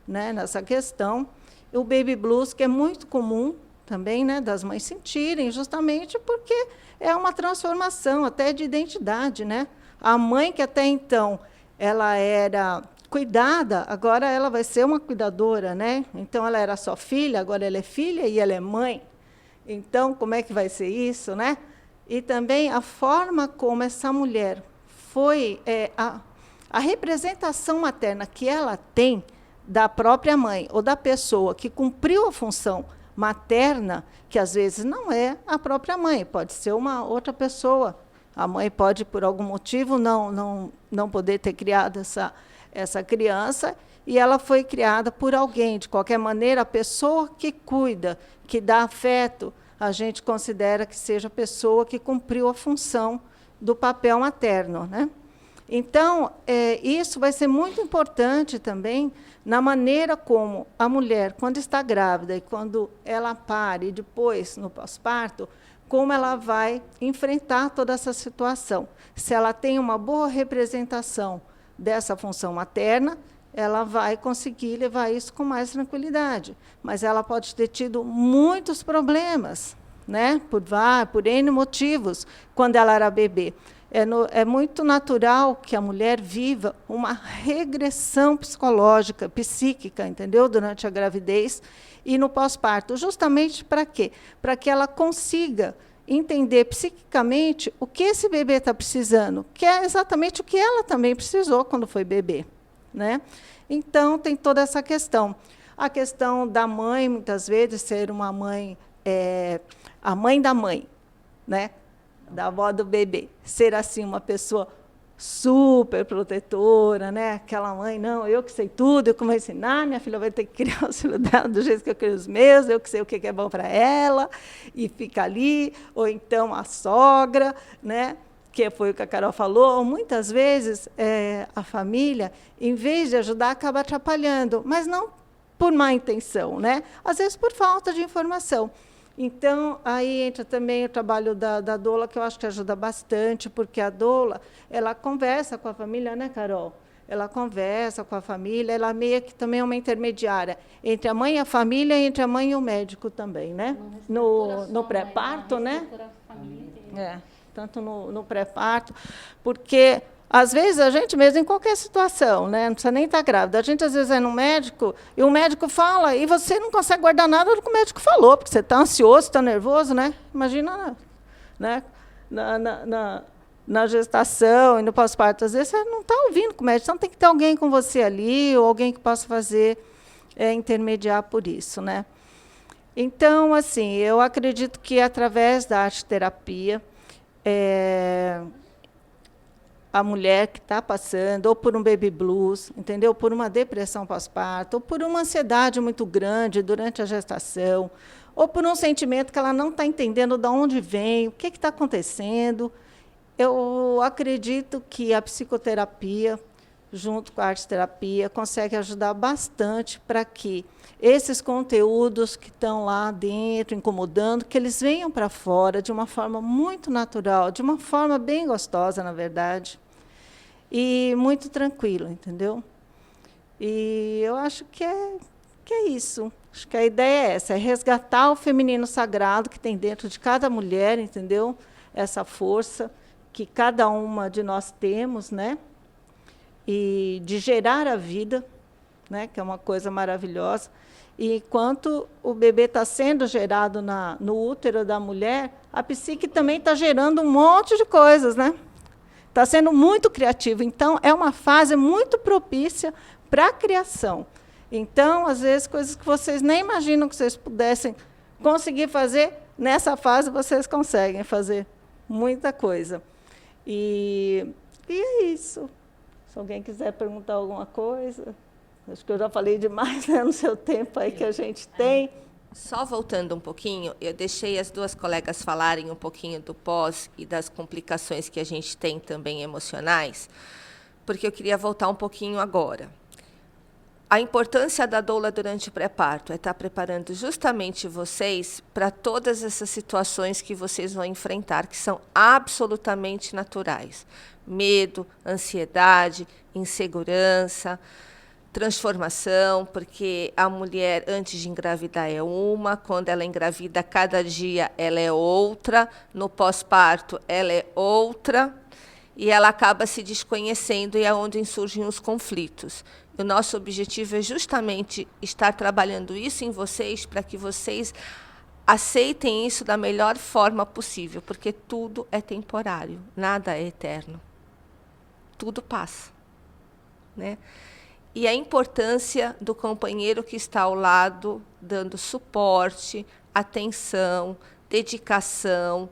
né, nessa questão. O baby blues, que é muito comum também, né, das mães sentirem, justamente porque é uma transformação até de identidade, né? A mãe que até então ela era cuidada, agora ela vai ser uma cuidadora, né? Então ela era só filha, agora ela é filha e ela é mãe. Então, como é que vai ser isso, né? E também a forma como essa mulher foi, a representação materna que ela tem da própria mãe ou da pessoa que cumpriu a função materna, que às vezes não é a própria mãe, pode ser uma outra pessoa. A mãe pode, por algum motivo, não poder ter criado essa criança, e ela foi criada por alguém. De qualquer maneira, a pessoa que cuida, que dá afeto, a gente considera que seja a pessoa que cumpriu a função do papel materno, né? Então, isso vai ser muito importante também na maneira como a mulher, quando está grávida e quando ela pare, e depois, no pós-parto, como ela vai enfrentar toda essa situação. Se ela tem uma boa representação dessa função materna, ela vai conseguir levar isso com mais tranquilidade. Mas ela pode ter tido muitos problemas, né? Por N motivos, quando ela era bebê. É muito natural que a mulher viva uma regressão psicológica, psíquica, entendeu? Durante a gravidez e no pós-parto. Justamente para quê? Para que ela consiga entender psiquicamente o que esse bebê está precisando, que é exatamente o que ela também precisou quando foi bebê, né? Então, tem toda essa questão. A questão da mãe, muitas vezes, ser uma mãe, a mãe da mãe, né? Da avó do bebê, ser assim uma pessoa super protetora, né? Aquela mãe, não, eu que sei tudo, eu que vou ensinar, minha filha vai ter que criar os filhos dela do jeito que eu crio os meus, eu que sei o que é bom para ela, e fica ali, ou então a sogra, né? Que foi o que a Carol falou, muitas vezes a família, em vez de ajudar, acaba atrapalhando, mas não por má intenção, né? Às vezes por falta de informação. Então, aí entra também o trabalho da doula, que eu acho que ajuda bastante, porque a doula, ela conversa com a família, né, Carol? Ela conversa com a família, ela meio que também é uma intermediária entre a mãe e a família, e entre a mãe e o médico também, né? No pré-parto, né? Tanto no pré-parto, porque às vezes a gente mesmo, em qualquer situação, né, não precisa nem estar grávida, a gente às vezes é no médico e o médico fala e você não consegue guardar nada do que o médico falou, porque você está ansioso, está nervoso, né? Imagina, né, na gestação e no pós-parto, às vezes você não está ouvindo com o médico, então tem que ter alguém com você ali, ou alguém que possa fazer, intermediar por isso, né? Então, assim, eu acredito que através da arte-terapia, a mulher que está passando, ou por um baby blues, entendeu? Por uma depressão pós-parto, ou por uma ansiedade muito grande durante a gestação, ou por um sentimento que ela não está entendendo de onde vem, o que está acontecendo. Eu acredito que a psicoterapia, junto com a arte-terapia, consegue ajudar bastante para que esses conteúdos que estão lá dentro, incomodando, que eles venham para fora de uma forma muito natural, de uma forma bem gostosa, na verdade, e muito tranquilo, entendeu? E eu acho que é isso. Acho que a ideia é essa, é resgatar o feminino sagrado que tem dentro de cada mulher, entendeu? Essa força que cada uma de nós temos, né? E de gerar a vida, né? Que é uma coisa maravilhosa. E enquanto o bebê está sendo gerado no útero da mulher, a psique também está gerando um monte de coisas, né? Está sendo muito criativo. Então, é uma fase muito propícia para a criação. Então, às vezes, coisas que vocês nem imaginam que vocês pudessem conseguir fazer, nessa fase vocês conseguem fazer muita coisa. E é isso. Se alguém quiser perguntar alguma coisa, acho que eu já falei demais, né, no seu tempo aí que a gente tem. Só voltando um pouquinho, eu deixei as duas colegas falarem um pouquinho do pós e das complicações que a gente tem também emocionais, porque eu queria voltar um pouquinho agora. A importância da doula durante o pré-parto é estar preparando justamente vocês para todas essas situações que vocês vão enfrentar, que são absolutamente naturais. Medo, ansiedade, insegurança, transformação, porque a mulher, antes de engravidar, é uma, quando ela engravida, cada dia ela é outra, no pós-parto ela é outra, e ela acaba se desconhecendo, e é onde surgem os conflitos. O nosso objetivo é justamente estar trabalhando isso em vocês, para que vocês aceitem isso da melhor forma possível, porque tudo é temporário, nada é eterno. Tudo passa, né? E a importância do companheiro que está ao lado, dando suporte, atenção, dedicação,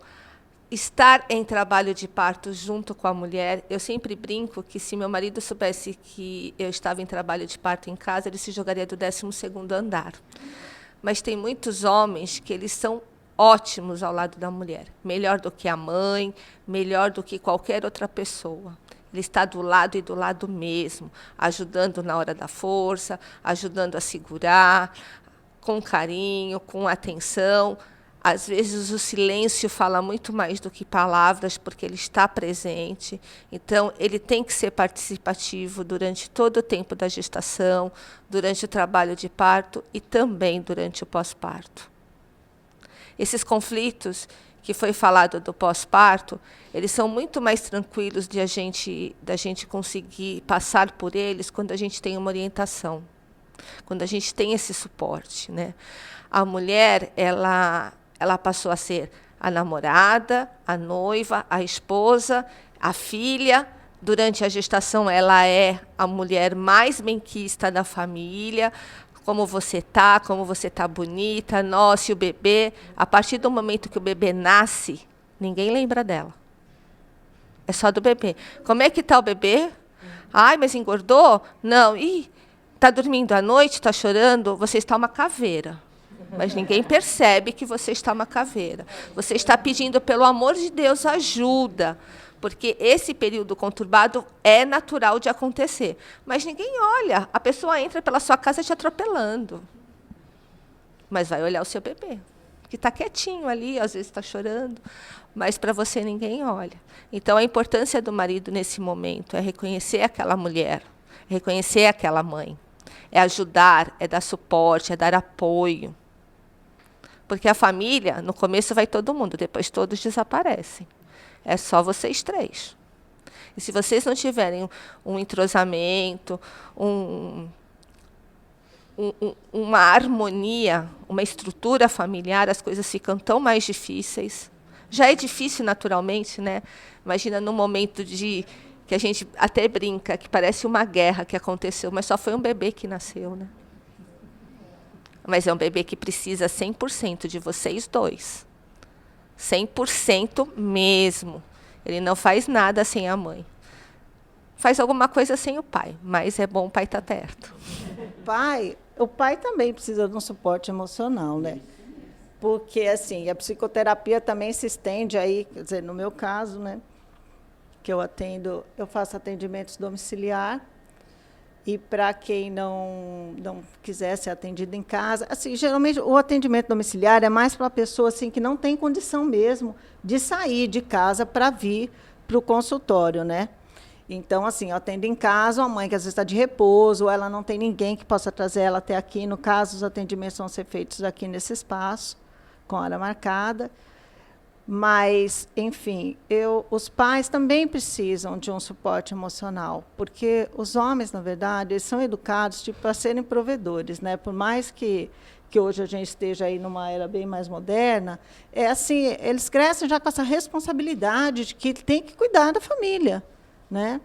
estar em trabalho de parto junto com a mulher. Eu sempre brinco que, se meu marido soubesse que eu estava em trabalho de parto em casa, ele se jogaria do 12º andar. Mas tem muitos homens que eles são ótimos ao lado da mulher, melhor do que a mãe, melhor do que qualquer outra pessoa. Ele está do lado, e do lado mesmo, ajudando na hora da força, ajudando a segurar, com carinho, com atenção. Às vezes o silêncio fala muito mais do que palavras, porque ele está presente. Então, ele tem que ser participativo durante todo o tempo da gestação, durante o trabalho de parto e também durante o pós-parto. Esses conflitos que foi falado do pós-parto, eles são muito mais tranquilos da gente conseguir passar por eles quando a gente tem uma orientação, quando a gente tem esse suporte, né? A mulher, ela passou a ser a namorada, a noiva, a esposa, a filha. Durante a gestação, ela é a mulher mais benquista da família. Como você está bonita, nossa, e o bebê. A partir do momento que o bebê nasce, ninguém lembra dela. É só do bebê. Como é que está o bebê? Ai, mas engordou? Não. Ih, está dormindo à noite, está chorando? Você está uma caveira. Mas ninguém percebe que você está uma caveira. Você está pedindo, pelo amor de Deus, ajuda. Porque esse período conturbado é natural de acontecer. Mas ninguém olha. A pessoa entra pela sua casa te atropelando. Mas vai olhar o seu bebê, que está quietinho ali, às vezes está chorando. Mas para você ninguém olha. Então, a importância do marido nesse momento é reconhecer aquela mulher, reconhecer aquela mãe. É ajudar, é dar suporte, é dar apoio. Porque a família, no começo vai todo mundo, depois todos desaparecem. É só vocês três. E se vocês não tiverem um entrosamento, uma harmonia, uma estrutura familiar, as coisas ficam tão mais difíceis. Já é difícil naturalmente, né? Imagina num momento que a gente até brinca, que parece uma guerra que aconteceu, mas só foi um bebê que nasceu, né? Mas é um bebê que precisa 100% de vocês dois. 100% mesmo. Ele não faz nada sem a mãe. Faz alguma coisa sem o pai, mas é bom o pai estar perto. O pai também precisa de um suporte emocional, né? Porque, assim, a psicoterapia também se estende aí, quer dizer, no meu caso, né? Que eu faço atendimentos domiciliar. E para quem não quiser ser atendido em casa, assim, geralmente o atendimento domiciliar é mais para a pessoa assim, que não tem condição mesmo de sair de casa para vir para o consultório, né? Então, assim, eu atendo em casa uma mãe que às vezes está de repouso, ou ela não tem ninguém que possa trazer ela até aqui. No caso, os atendimentos vão ser feitos aqui nesse espaço, com hora marcada. Mas, enfim, os pais também precisam de um suporte emocional, porque os homens, na verdade, eles são educados para serem provedores, né? Por mais que hoje a gente esteja aí numa era bem mais moderna, é assim, eles crescem já com essa responsabilidade de que tem que cuidar da família, né?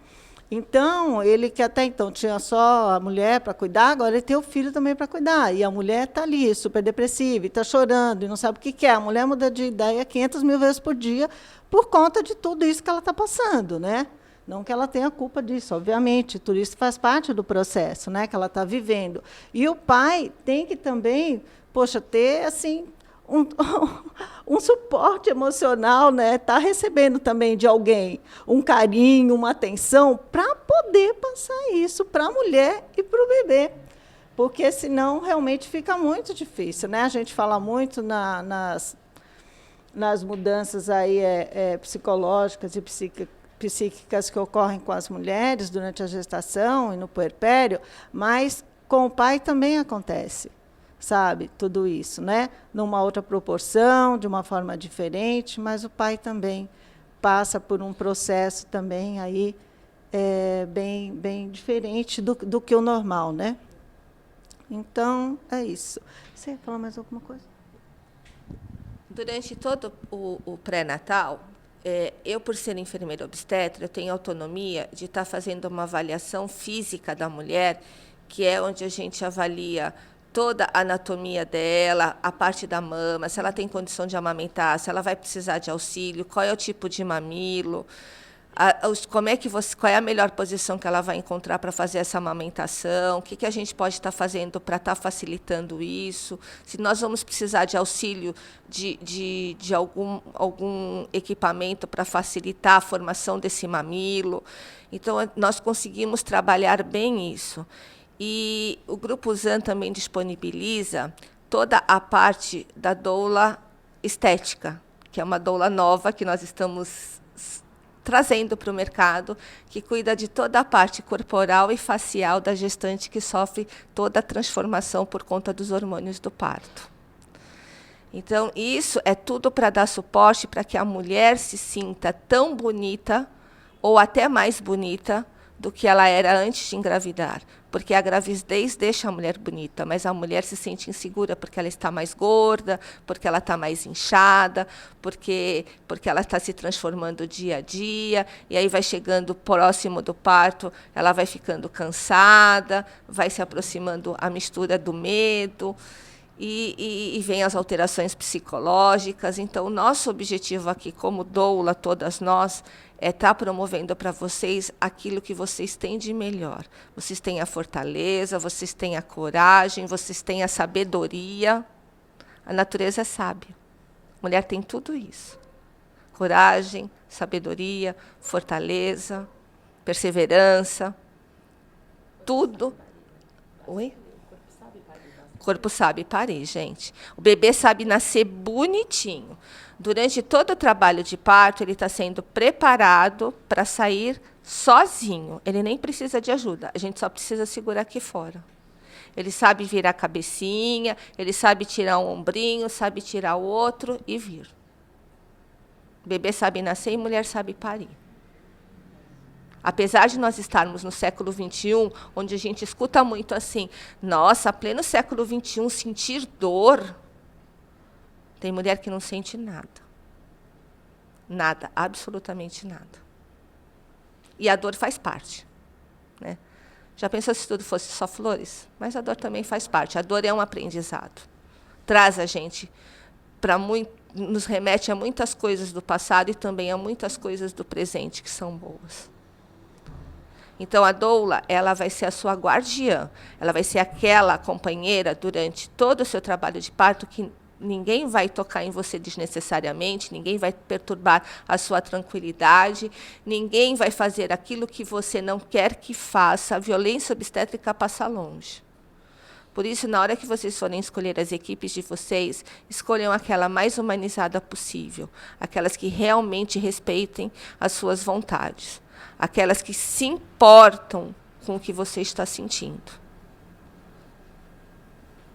Então, ele que até então tinha só a mulher para cuidar, agora ele tem o filho também para cuidar. E a mulher está ali, super depressiva, está chorando, e não sabe o que é. A mulher muda de ideia 500 mil vezes por dia por conta de tudo isso que ela está passando, né? Não que ela tenha culpa disso, obviamente, tudo isso faz parte do processo, né, que ela está vivendo. E o pai tem que também, poxa, ter assim um, um suporte emocional, né? Tá recebendo também de alguém um carinho, uma atenção, para poder passar isso para a mulher e para o bebê. Porque senão realmente fica muito difícil, né? A gente fala muito nas mudanças aí, psicológicas e psíquicas que ocorrem com as mulheres durante a gestação e no puerpério, mas com o pai também acontece, sabe, tudo isso, né? Numa outra proporção, de uma forma diferente, mas o pai também passa por um processo também aí bem diferente do que o normal, né? Então, é isso. Você ia falar mais alguma coisa? Durante todo o pré-natal, eu, por ser enfermeira obstetra, eu tenho autonomia de estar fazendo uma avaliação física da mulher, que é onde a gente avalia toda a anatomia dela, a parte da mama, se ela tem condição de amamentar, se ela vai precisar de auxílio, qual é o tipo de mamilo, qual é a melhor posição que ela vai encontrar para fazer essa amamentação, o que a gente pode estar fazendo para estar facilitando isso, se nós vamos precisar de auxílio de algum equipamento para facilitar a formação desse mamilo. Então, nós conseguimos trabalhar bem isso. E o Grupo ZAN também disponibiliza toda a parte da doula estética, que é uma doula nova que nós estamos trazendo para o mercado, que cuida de toda a parte corporal e facial da gestante que sofre toda a transformação por conta dos hormônios do parto. Então, isso é tudo para dar suporte para que a mulher se sinta tão bonita ou até mais bonita do que ela era antes de engravidar. Porque a gravidez deixa a mulher bonita, mas a mulher se sente insegura porque ela está mais gorda, porque ela está mais inchada, porque ela está se transformando dia a dia, e aí vai chegando próximo do parto, ela vai ficando cansada, vai se aproximando a mistura do medo, e vem as alterações psicológicas. Então, o nosso objetivo aqui, como doula, todas nós, é estar promovendo para vocês aquilo que vocês têm de melhor. Vocês têm a fortaleza, vocês têm a coragem, vocês têm a sabedoria. A natureza é sábia. A mulher tem tudo isso. Coragem, sabedoria, fortaleza, perseverança, tudo. Oi? O corpo sabe parir, gente. O bebê sabe nascer bonitinho. Durante todo o trabalho de parto, ele está sendo preparado para sair sozinho. Ele nem precisa de ajuda. A gente só precisa segurar aqui fora. Ele sabe virar a cabecinha, ele sabe tirar um ombrinho, sabe tirar o outro e vir. O bebê sabe nascer e mulher sabe parir. Apesar de nós estarmos no século XXI, onde a gente escuta muito assim, nossa, pleno século XXI, sentir dor. Tem mulher que não sente nada. Nada, absolutamente nada. E a dor faz parte, né? Já pensou se tudo fosse só flores? Mas a dor também faz parte. A dor é um aprendizado. Traz a gente nos remete a muitas coisas do passado e também a muitas coisas do presente que são boas. Então, a doula, ela vai ser a sua guardiã. Ela vai ser aquela companheira durante todo o seu trabalho de parto que ninguém vai tocar em você desnecessariamente, ninguém vai perturbar a sua tranquilidade, ninguém vai fazer aquilo que você não quer que faça. A violência obstétrica passa longe. Por isso, na hora que vocês forem escolher as equipes de vocês, escolham aquela mais humanizada possível, aquelas que realmente respeitem as suas vontades, aquelas que se importam com o que você está sentindo.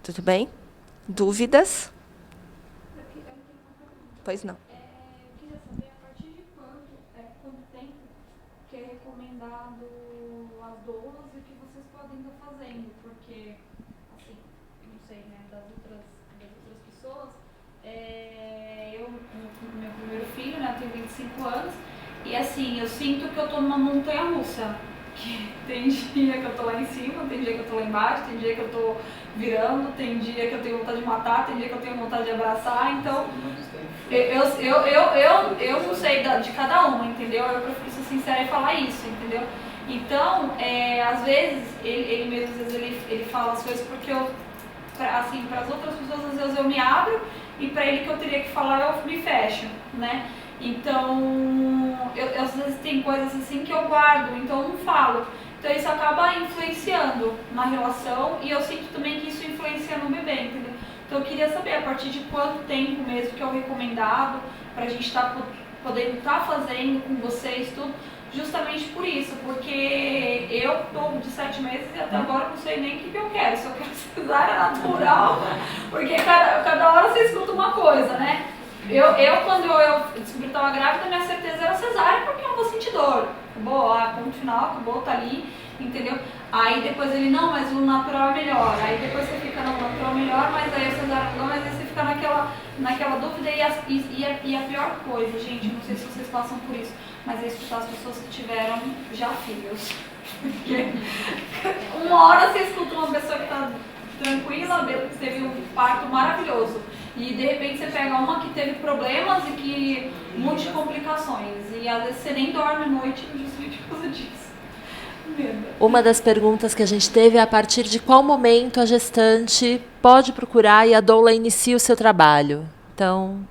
Tudo bem? Dúvidas? Pois não. Queria saber a partir de quanto tempo que é recomendado as doulas e o que vocês podem estar fazendo, porque, assim, não sei, né, das outras pessoas, eu, com meu primeiro filho, né, eu tenho 25 anos, e assim, eu sinto que eu estou numa montanha-russa. que tem dia que eu tô lá em cima, tem dia que eu tô lá embaixo, tem dia que eu tô virando, tem dia que eu tenho vontade de matar, tem dia que eu tenho vontade de abraçar, então eu não sei de cada uma, entendeu? Eu prefiro ser sincera e falar isso, entendeu? Então, às vezes, ele mesmo, às vezes ele fala as coisas porque eu, assim, para as outras pessoas, às vezes eu me abro e para ele que eu teria que falar, eu me fecho, né? Então, às vezes tem coisas assim que eu guardo, então eu não falo. Então isso acaba influenciando na relação e eu sinto também que isso influencia no bebê, entendeu? Então eu queria saber a partir de quanto tempo mesmo que é o recomendado para a gente podendo estar fazendo com vocês tudo, justamente por isso, porque eu estou de 7 meses e até agora não sei nem o que eu quero, se eu quero cesárea natural, porque cada hora você escuta uma coisa, né? Quando eu descobri que estava grávida, minha certeza era cesárea, porque eu não vou sentir dor. Acabou, ponto final, acabou, tá ali, entendeu? Aí depois ele, não, mas o natural é melhor. Aí depois você fica, não, o natural é melhor, mas aí a cesárea não, mas aí você fica naquela dúvida. E a pior coisa, gente, não sei se vocês passam por isso, mas é escutar as pessoas que tiveram já filhos. Porque uma hora você escuta uma pessoa que tá tranquila, teve um parto maravilhoso. E de repente você pega uma que teve problemas e que muitas complicações. E às vezes você nem dorme à noite justamente por causa disso. Medo. Uma das perguntas que a gente teve é a partir de qual momento a gestante pode procurar e a doula inicia o seu trabalho. Então,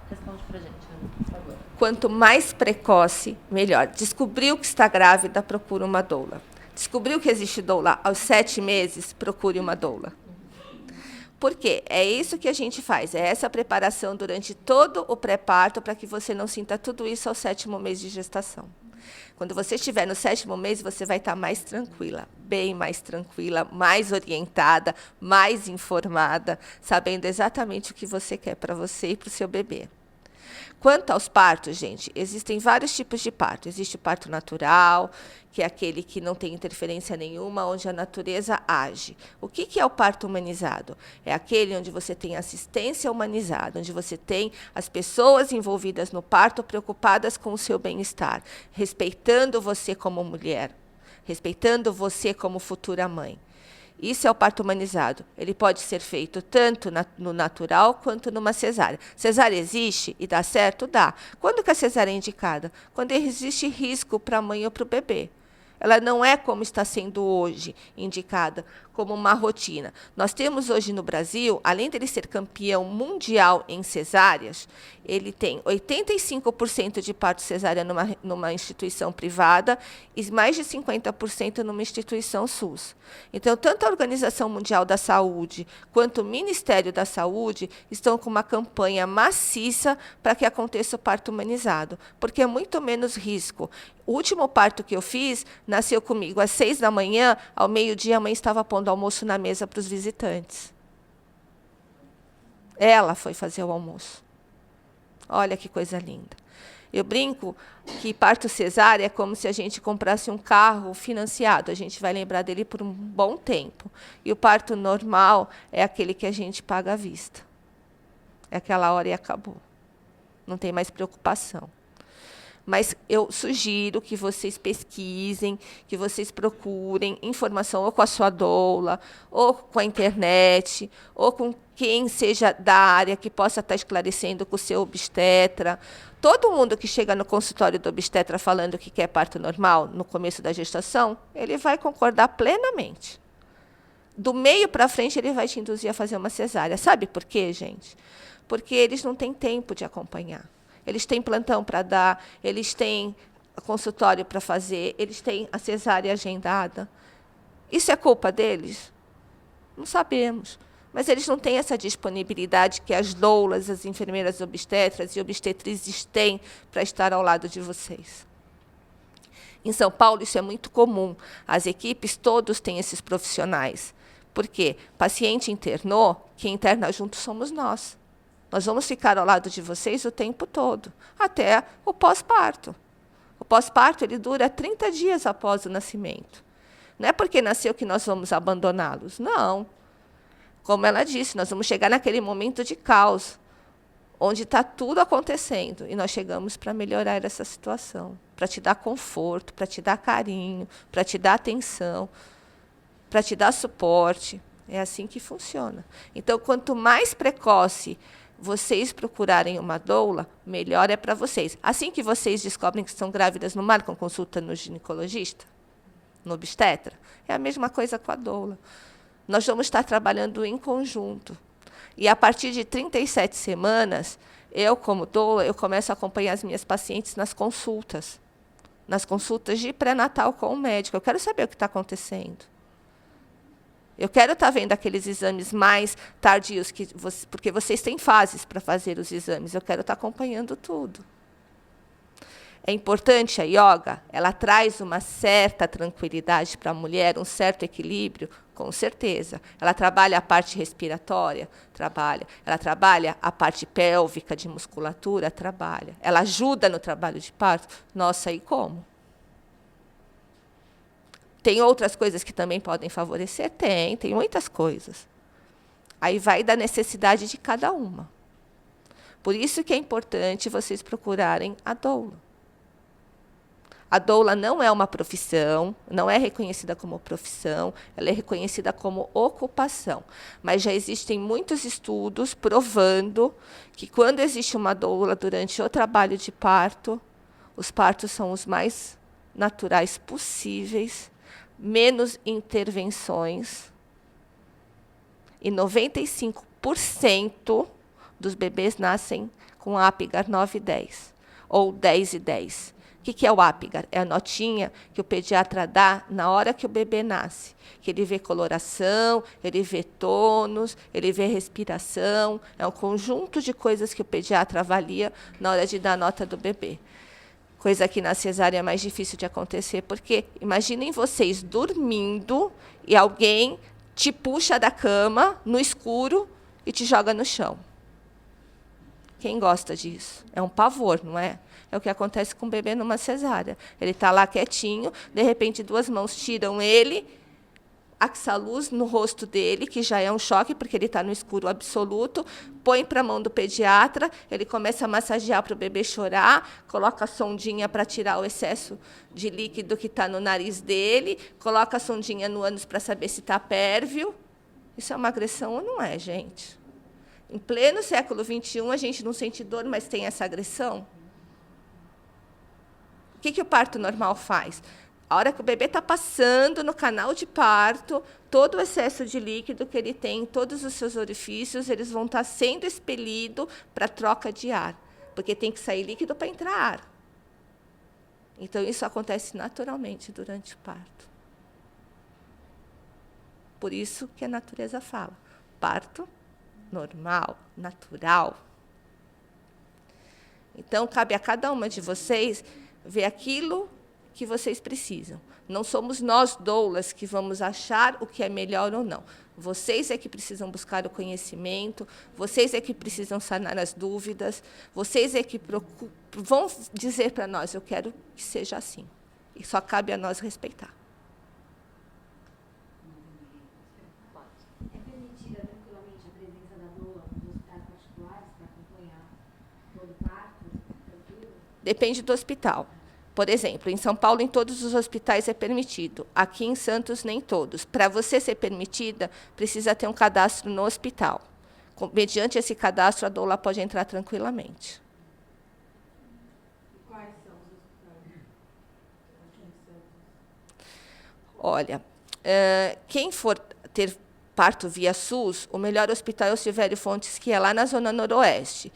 responde pra gente, por favor. Quanto mais precoce, melhor. Descobriu que está grávida, procura uma doula. Descobriu que existe doula aos 7 meses, procure uma doula. Por quê? É isso que a gente faz, é essa preparação durante todo o pré-parto para que você não sinta tudo isso ao 7º mês de gestação. Quando você estiver no 7º mês, você vai estar mais tranquila, bem mais tranquila, mais orientada, mais informada, sabendo exatamente o que você quer para você e para o seu bebê. Quanto aos partos, gente, existem vários tipos de parto. Existe o parto natural, que é aquele que não tem interferência nenhuma, onde a natureza age. O que é o parto humanizado? É aquele onde você tem assistência humanizada, onde você tem as pessoas envolvidas no parto preocupadas com o seu bem-estar, respeitando você como mulher, respeitando você como futura mãe. Isso é o parto humanizado. Ele pode ser feito tanto no natural quanto numa cesárea. Cesárea existe e dá certo? Dá. Quando que a cesárea é indicada? Quando existe risco para a mãe ou para o bebê. Ela não é como está sendo hoje indicada, como uma rotina. Nós temos hoje no Brasil, além dele ser campeão mundial em cesáreas, ele tem 85% de parto cesárea numa instituição privada e mais de 50% numa instituição SUS. Então, tanto a Organização Mundial da Saúde quanto o Ministério da Saúde estão com uma campanha maciça para que aconteça o parto humanizado, porque é muito menos risco. O último parto que eu fiz nasceu comigo às 6 da manhã, ao meio-dia a mãe estava pondo almoço na mesa para os visitantes. Ela foi fazer o almoço. Olha que coisa linda. Eu brinco que parto cesárea é como se a gente comprasse um carro financiado. A gente vai lembrar dele por um bom tempo. E o parto normal é aquele que a gente paga à vista. É aquela hora e acabou. Não tem mais preocupação. Mas eu sugiro que vocês pesquisem, que vocês procurem informação ou com a sua doula, ou com a internet, ou com quem seja da área que possa estar esclarecendo com o seu obstetra. Todo mundo que chega no consultório do obstetra falando que quer parto normal no começo da gestação, ele vai concordar plenamente. Do meio para frente, ele vai te induzir a fazer uma cesárea. Sabe por quê, gente? Porque eles não têm tempo de acompanhar. Eles têm plantão para dar, eles têm consultório para fazer, eles têm a cesárea agendada. Isso é culpa deles? Não sabemos. Mas eles não têm essa disponibilidade que as doulas, as enfermeiras obstetras e obstetrizes têm para estar ao lado de vocês. Em São Paulo, isso é muito comum. As equipes, todos têm esses profissionais. Por quê? Paciente internou, quem interna junto somos nós. Nós vamos ficar ao lado de vocês o tempo todo, até o pós-parto. O pós-parto ele dura 30 dias após o nascimento. Não é porque nasceu que nós vamos abandoná-los. Não. Como ela disse, nós vamos chegar naquele momento de caos. onde está tudo acontecendo. E nós chegamos para melhorar essa situação, para te dar conforto, para te dar carinho, para te dar atenção, para te dar suporte. É assim que funciona. Então, quanto mais precoce vocês procurarem uma doula, melhor é para vocês. Assim que vocês descobrem que estão grávidas, não marcam consulta no ginecologista? No obstetra? É a mesma coisa com a doula. Nós vamos estar trabalhando em conjunto. E, a partir de 37 semanas, eu, como doula, eu começo a acompanhar as minhas pacientes nas consultas de pré-natal com o médico. Eu quero saber o que está acontecendo. Eu quero estar vendo aqueles exames mais tardios, porque vocês têm fases para fazer os exames. Eu quero estar acompanhando tudo. É importante a yoga, ela traz uma certa tranquilidade para a mulher, um certo equilíbrio, com certeza. Ela trabalha a parte respiratória, trabalha. Ela trabalha a parte pélvica de musculatura, trabalha. Ela ajuda no trabalho de parto. Nossa, e como? Tem outras coisas que também podem favorecer? Tem muitas coisas. Aí vai da necessidade de cada uma. Por isso que é importante vocês procurarem a doula. A doula não é uma profissão, não é reconhecida como profissão, ela é reconhecida como ocupação. Mas já existem muitos estudos provando que, quando existe uma doula durante o trabalho de parto, os partos são os mais naturais possíveis, menos intervenções, e 95% dos bebês nascem com Apgar 9 e 10, ou 10 e 10. O que é o Apgar? É a notinha que o pediatra dá na hora que o bebê nasce, que ele vê coloração, ele vê tônus, ele vê respiração, é um conjunto de coisas que o pediatra avalia na hora de dar a nota do bebê. Coisa que na cesárea é mais difícil de acontecer, porque imaginem vocês dormindo e alguém te puxa da cama, no escuro, e te joga no chão. Quem gosta disso? É um pavor, não é? É o que acontece com o bebê numa cesárea. Ele está lá quietinho, de repente 2 mãos tiram ele, axa-luz no rosto dele, que já é um choque, porque ele está no escuro absoluto, põe para a mão do pediatra, ele começa a massagear para o bebê chorar, coloca a sondinha para tirar o excesso de líquido que está no nariz dele, coloca a sondinha no ânus para saber se está pérvio. Isso é uma agressão ou não é, gente? Em pleno século XXI, a gente não sente dor, mas tem essa agressão? O que o parto normal faz? A hora que o bebê está passando no canal de parto, todo o excesso de líquido que ele tem em todos os seus orifícios, eles vão estar sendo expelidos para troca de ar, porque tem que sair líquido para entrar ar. Então, isso acontece naturalmente durante o parto. Por isso que a natureza fala, parto normal, natural. Então, cabe a cada uma de vocês ver aquilo que vocês precisam. Não somos nós, doulas, que vamos achar o que é melhor ou não. Vocês é que precisam buscar o conhecimento, vocês é que precisam sanar as dúvidas, vocês é que vão dizer para nós, eu quero que seja assim. E só cabe a nós respeitar. É permitida tranquilamente a presença da doula nos hospitais particulares para acompanhar todo o parto? Tranquilo? Depende do hospital. Por exemplo, em São Paulo, em todos os hospitais é permitido. Aqui em Santos, nem todos. Para você ser permitida, precisa ter um cadastro no hospital. Mediante esse cadastro, a doula pode entrar tranquilamente. Quais são os hospitais? Olha, quem for ter parto via SUS, o melhor hospital é o Silvério Fontes, que é lá na Zona Noroeste.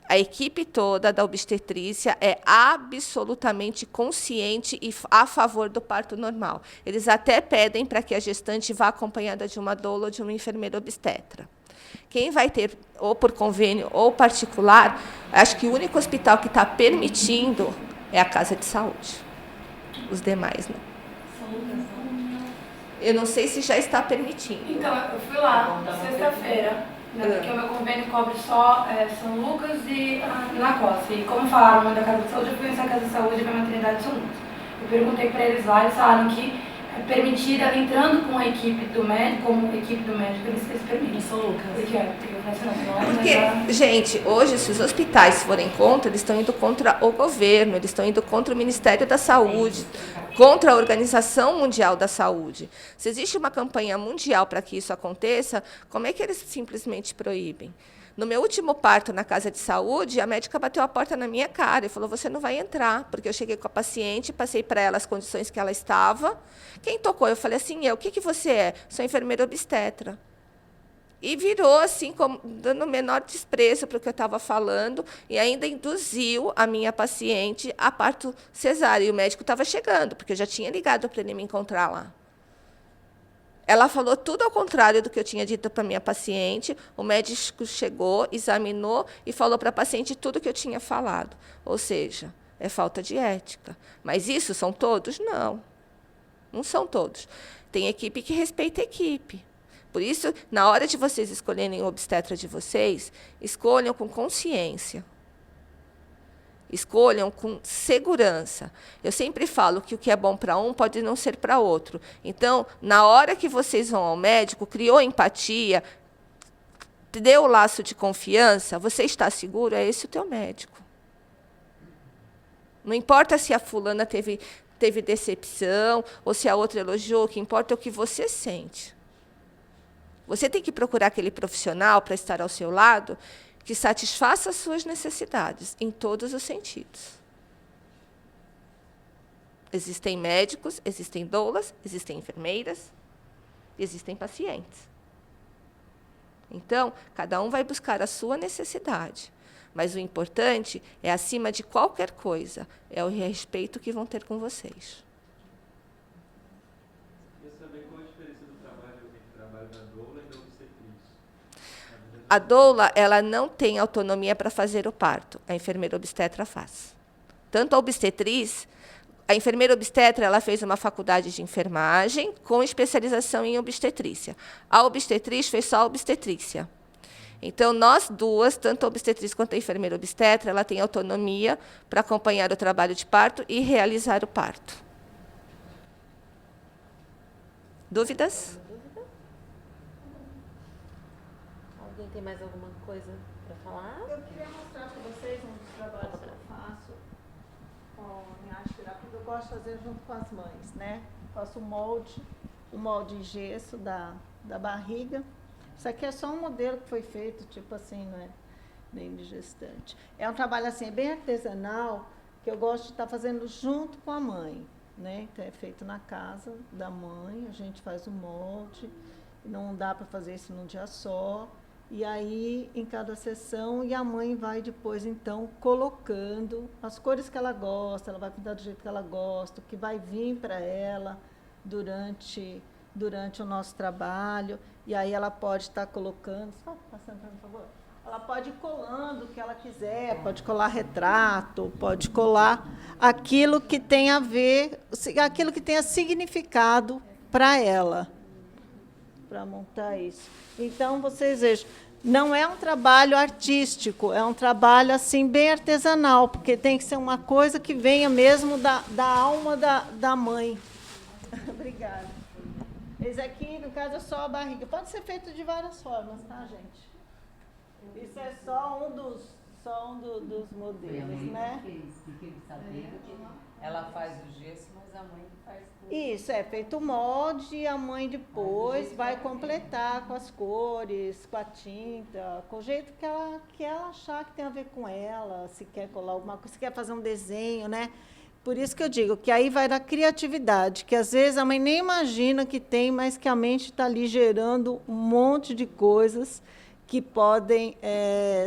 A equipe toda da obstetrícia é absolutamente consciente e a favor do parto normal. Eles até pedem para que a gestante vá acompanhada de uma doula ou de uma enfermeira obstetra. Quem vai ter, ou por convênio ou particular, acho que o único hospital que está permitindo é a Casa de Saúde. Os demais, não. Eu não sei se já está permitindo. Então, eu fui lá sexta-feira, né, porque o meu convênio cobre só São Lucas e na Costa. E como falaram da Casa de Saúde, eu fui nessa Casa de Saúde e a maternidade de São Lucas. Eu perguntei para eles lá, eles falaram que permitir ela entrando com a equipe do médico, como equipe do médico, eles permitem. Isso, Lucas. Porque eu falei assim, não, Porque, gente, hoje, se os hospitais forem contra, eles estão indo contra o governo, eles estão indo contra o Ministério da Saúde, contra a Organização Mundial da Saúde. Se existe uma campanha mundial para que isso aconteça, como é que eles simplesmente proíbem? No meu último parto na casa de saúde, a médica bateu a porta na minha cara e falou, você não vai entrar, porque eu cheguei com a paciente, passei para ela as condições que ela estava. Quem tocou? Eu falei assim, o que você é? Sou enfermeira obstetra. E virou, assim, como, dando o menor desprezo para o que eu estava falando, e ainda induziu a minha paciente a parto cesárea. E o médico estava chegando, porque eu já tinha ligado para ele me encontrar lá. Ela falou tudo ao contrário do que eu tinha dito para a minha paciente. O médico chegou, examinou e falou para a paciente tudo o que eu tinha falado. Ou seja, é falta de ética. Mas isso são todos? Não. Não são todos. Tem equipe que respeita a equipe. Por isso, na hora de vocês escolherem o obstetra de vocês, escolham com consciência. Escolham com segurança. Eu sempre falo que o que é bom para um pode não ser para outro. Então, na hora que vocês vão ao médico, criou empatia, deu o laço de confiança, você está seguro, é esse o teu médico. Não importa se a fulana teve decepção ou se a outra elogiou, o que importa é o que você sente. Você tem que procurar aquele profissional para estar ao seu lado que satisfaça as suas necessidades, em todos os sentidos. Existem médicos, existem doulas, existem enfermeiras, existem pacientes. Então, cada um vai buscar a sua necessidade. Mas o importante é, acima de qualquer coisa, é o respeito que vão ter com vocês. Queria saber qual a diferença do trabalho da doula e da obstetriz. A doula, ela não tem autonomia para fazer o parto. A enfermeira obstetra faz. Tanto a obstetriz, a enfermeira obstetra, ela fez uma faculdade de enfermagem com especialização em obstetrícia. A obstetriz fez só a obstetrícia. Então, nós duas, tanto a obstetriz quanto a enfermeira obstetra, ela tem autonomia para acompanhar o trabalho de parto e realizar o parto. Dúvidas? Alguém tem mais alguma coisa para falar? Eu queria mostrar para vocês um dos trabalhos que eu faço com a arte terapia, que eu gosto de fazer junto com as mães, né? Faço o molde em gesso da barriga. Isso aqui é só um modelo que foi feito, tipo assim, não é nem de gestante. É um trabalho assim, bem artesanal, que eu gosto de estar fazendo junto com a mãe, né? Então é feito na casa da mãe, a gente faz o molde, não dá para fazer isso num dia só. E aí, em cada sessão, e a mãe vai depois, então, colocando as cores que ela gosta, ela vai pintar do jeito que ela gosta, o que vai vir para ela durante o nosso trabalho. E aí ela pode estar colocando, só passando para mim, por favor. Ela pode ir colando o que ela quiser, pode colar retrato, pode colar aquilo que tem a ver, aquilo que tenha significado para ela, para montar isso. Então, vocês vejam, não é um trabalho artístico, é um trabalho assim bem artesanal, porque tem que ser uma coisa que venha mesmo da alma da mãe. Obrigada. Esse aqui, no caso, é só a barriga. Pode ser feito de várias formas, tá, gente? Isso é só um dos modelos, né? Fiquei sabendo que ela faz o gesso, mas a mãe faz tudo. Isso, é feito o molde e a mãe depois vai completar com as cores, com a tinta, com o jeito que ela achar que tem a ver com ela, se quer colar alguma coisa, se quer fazer um desenho, né? Por isso que eu digo que aí vai da criatividade, que às vezes a mãe nem imagina que tem, mas que a mente está ali gerando um monte de coisas que podem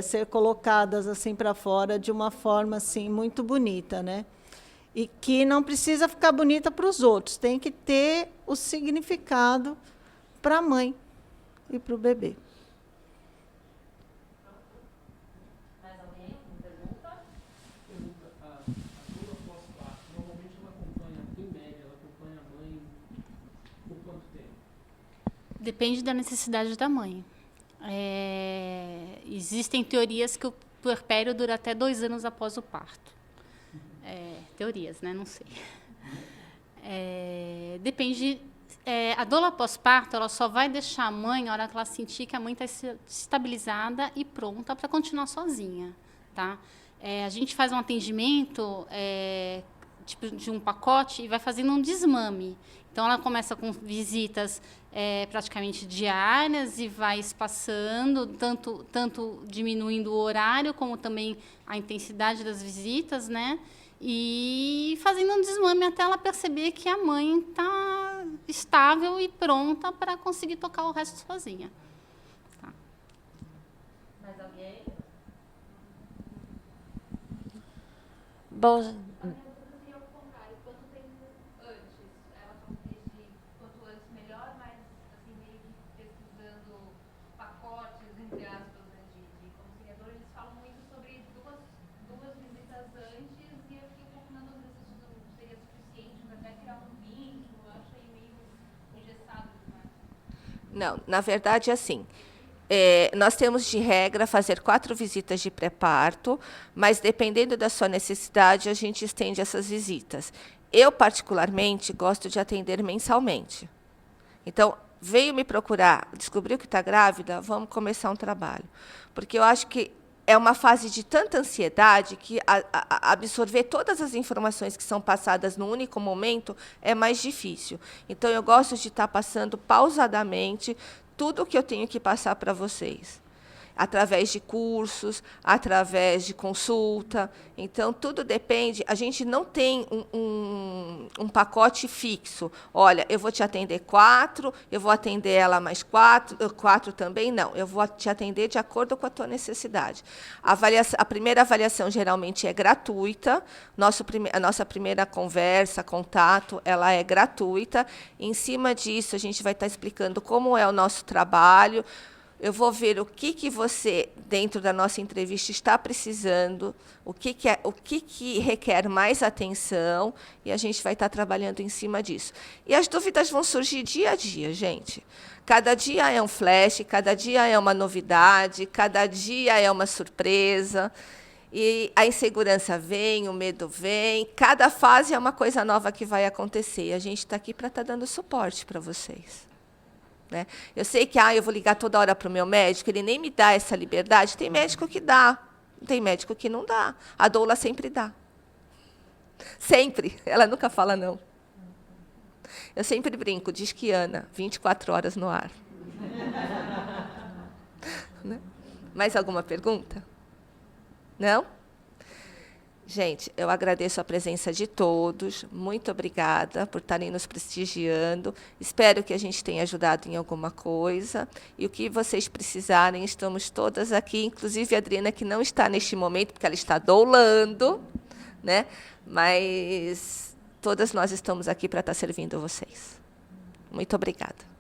ser colocadas assim para fora de uma forma assim muito bonita, né? E que não precisa ficar bonita para os outros, tem que ter o significado para a mãe e para o bebê. Mais alguém? Uma pergunta? A doula pós-parto, normalmente ela acompanha, em média, ela acompanha a mãe por quanto tempo? Depende da necessidade da mãe. Existem teorias que o puerpério dura até 2 anos após o parto. Teorias, né? Não sei. Depende. A doula pós-parto, ela só vai deixar a mãe na hora que ela sentir que a mãe está estabilizada e pronta para continuar sozinha, tá? A gente faz um atendimento tipo de um pacote e vai fazendo um desmame. Então, ela começa com visitas praticamente diárias e vai espaçando, tanto diminuindo o horário, como também a intensidade das visitas, né? E fazendo um desmame até ela perceber que a mãe está estável e pronta para conseguir tocar o resto sozinha. Tá. Mais alguém? Bom, E ao contrário, quanto tempo antes? Ela falou desde quanto antes melhor, mas assim, meio que pesquisando pacotes, entre aspas, né, de conciliador, eles falam muito sobre duas visitas antes e eu fiquei um pouco na dúvida se isso não seria suficiente para até criar um vínculo, eu achei meio engessado demais. Não, na verdade, assim, nós temos de regra fazer 4 visitas de pré-parto, mas dependendo da sua necessidade, a gente estende essas visitas. Eu, particularmente, gosto de atender mensalmente. Então, veio me procurar, descobriu que está grávida, vamos começar um trabalho. Porque eu acho que é uma fase de tanta ansiedade que absorver todas as informações que são passadas no único momento é mais difícil. Então, eu gosto de estar passando pausadamente tudo o que eu tenho que passar para vocês, através de cursos, através de consulta. Então, tudo depende. A gente não tem um pacote fixo. Olha, eu vou te atender 4, eu vou atender ela mais 4 também. Não, eu vou te atender de acordo com a tua necessidade. A primeira avaliação geralmente é gratuita. A nossa primeira conversa, contato, ela é gratuita. Em cima disso, a gente vai estar explicando como é o nosso trabalho. Eu vou ver o que você, dentro da nossa entrevista, está precisando, o que requer mais atenção, e a gente vai estar trabalhando em cima disso. E as dúvidas vão surgir dia a dia, gente. Cada dia é um flash, cada dia é uma novidade, cada dia é uma surpresa. E a insegurança vem, o medo vem. Cada fase é uma coisa nova que vai acontecer. E a gente está aqui para estar dando suporte para vocês. Né? Eu sei que eu vou ligar toda hora para o meu médico, ele nem me dá essa liberdade. Tem médico que dá, tem médico que não dá. A doula sempre dá. Sempre. Ela nunca fala não. Eu sempre brinco, diz que Ana, 24 horas no ar. Né? Mais alguma pergunta? Não? Gente, eu agradeço a presença de todos. Muito obrigada por estarem nos prestigiando. Espero que a gente tenha ajudado em alguma coisa. E o que vocês precisarem, estamos todas aqui, inclusive a Adriana, que não está neste momento, porque ela está doulando, né? Mas todas nós estamos aqui para estar servindo vocês. Muito obrigada.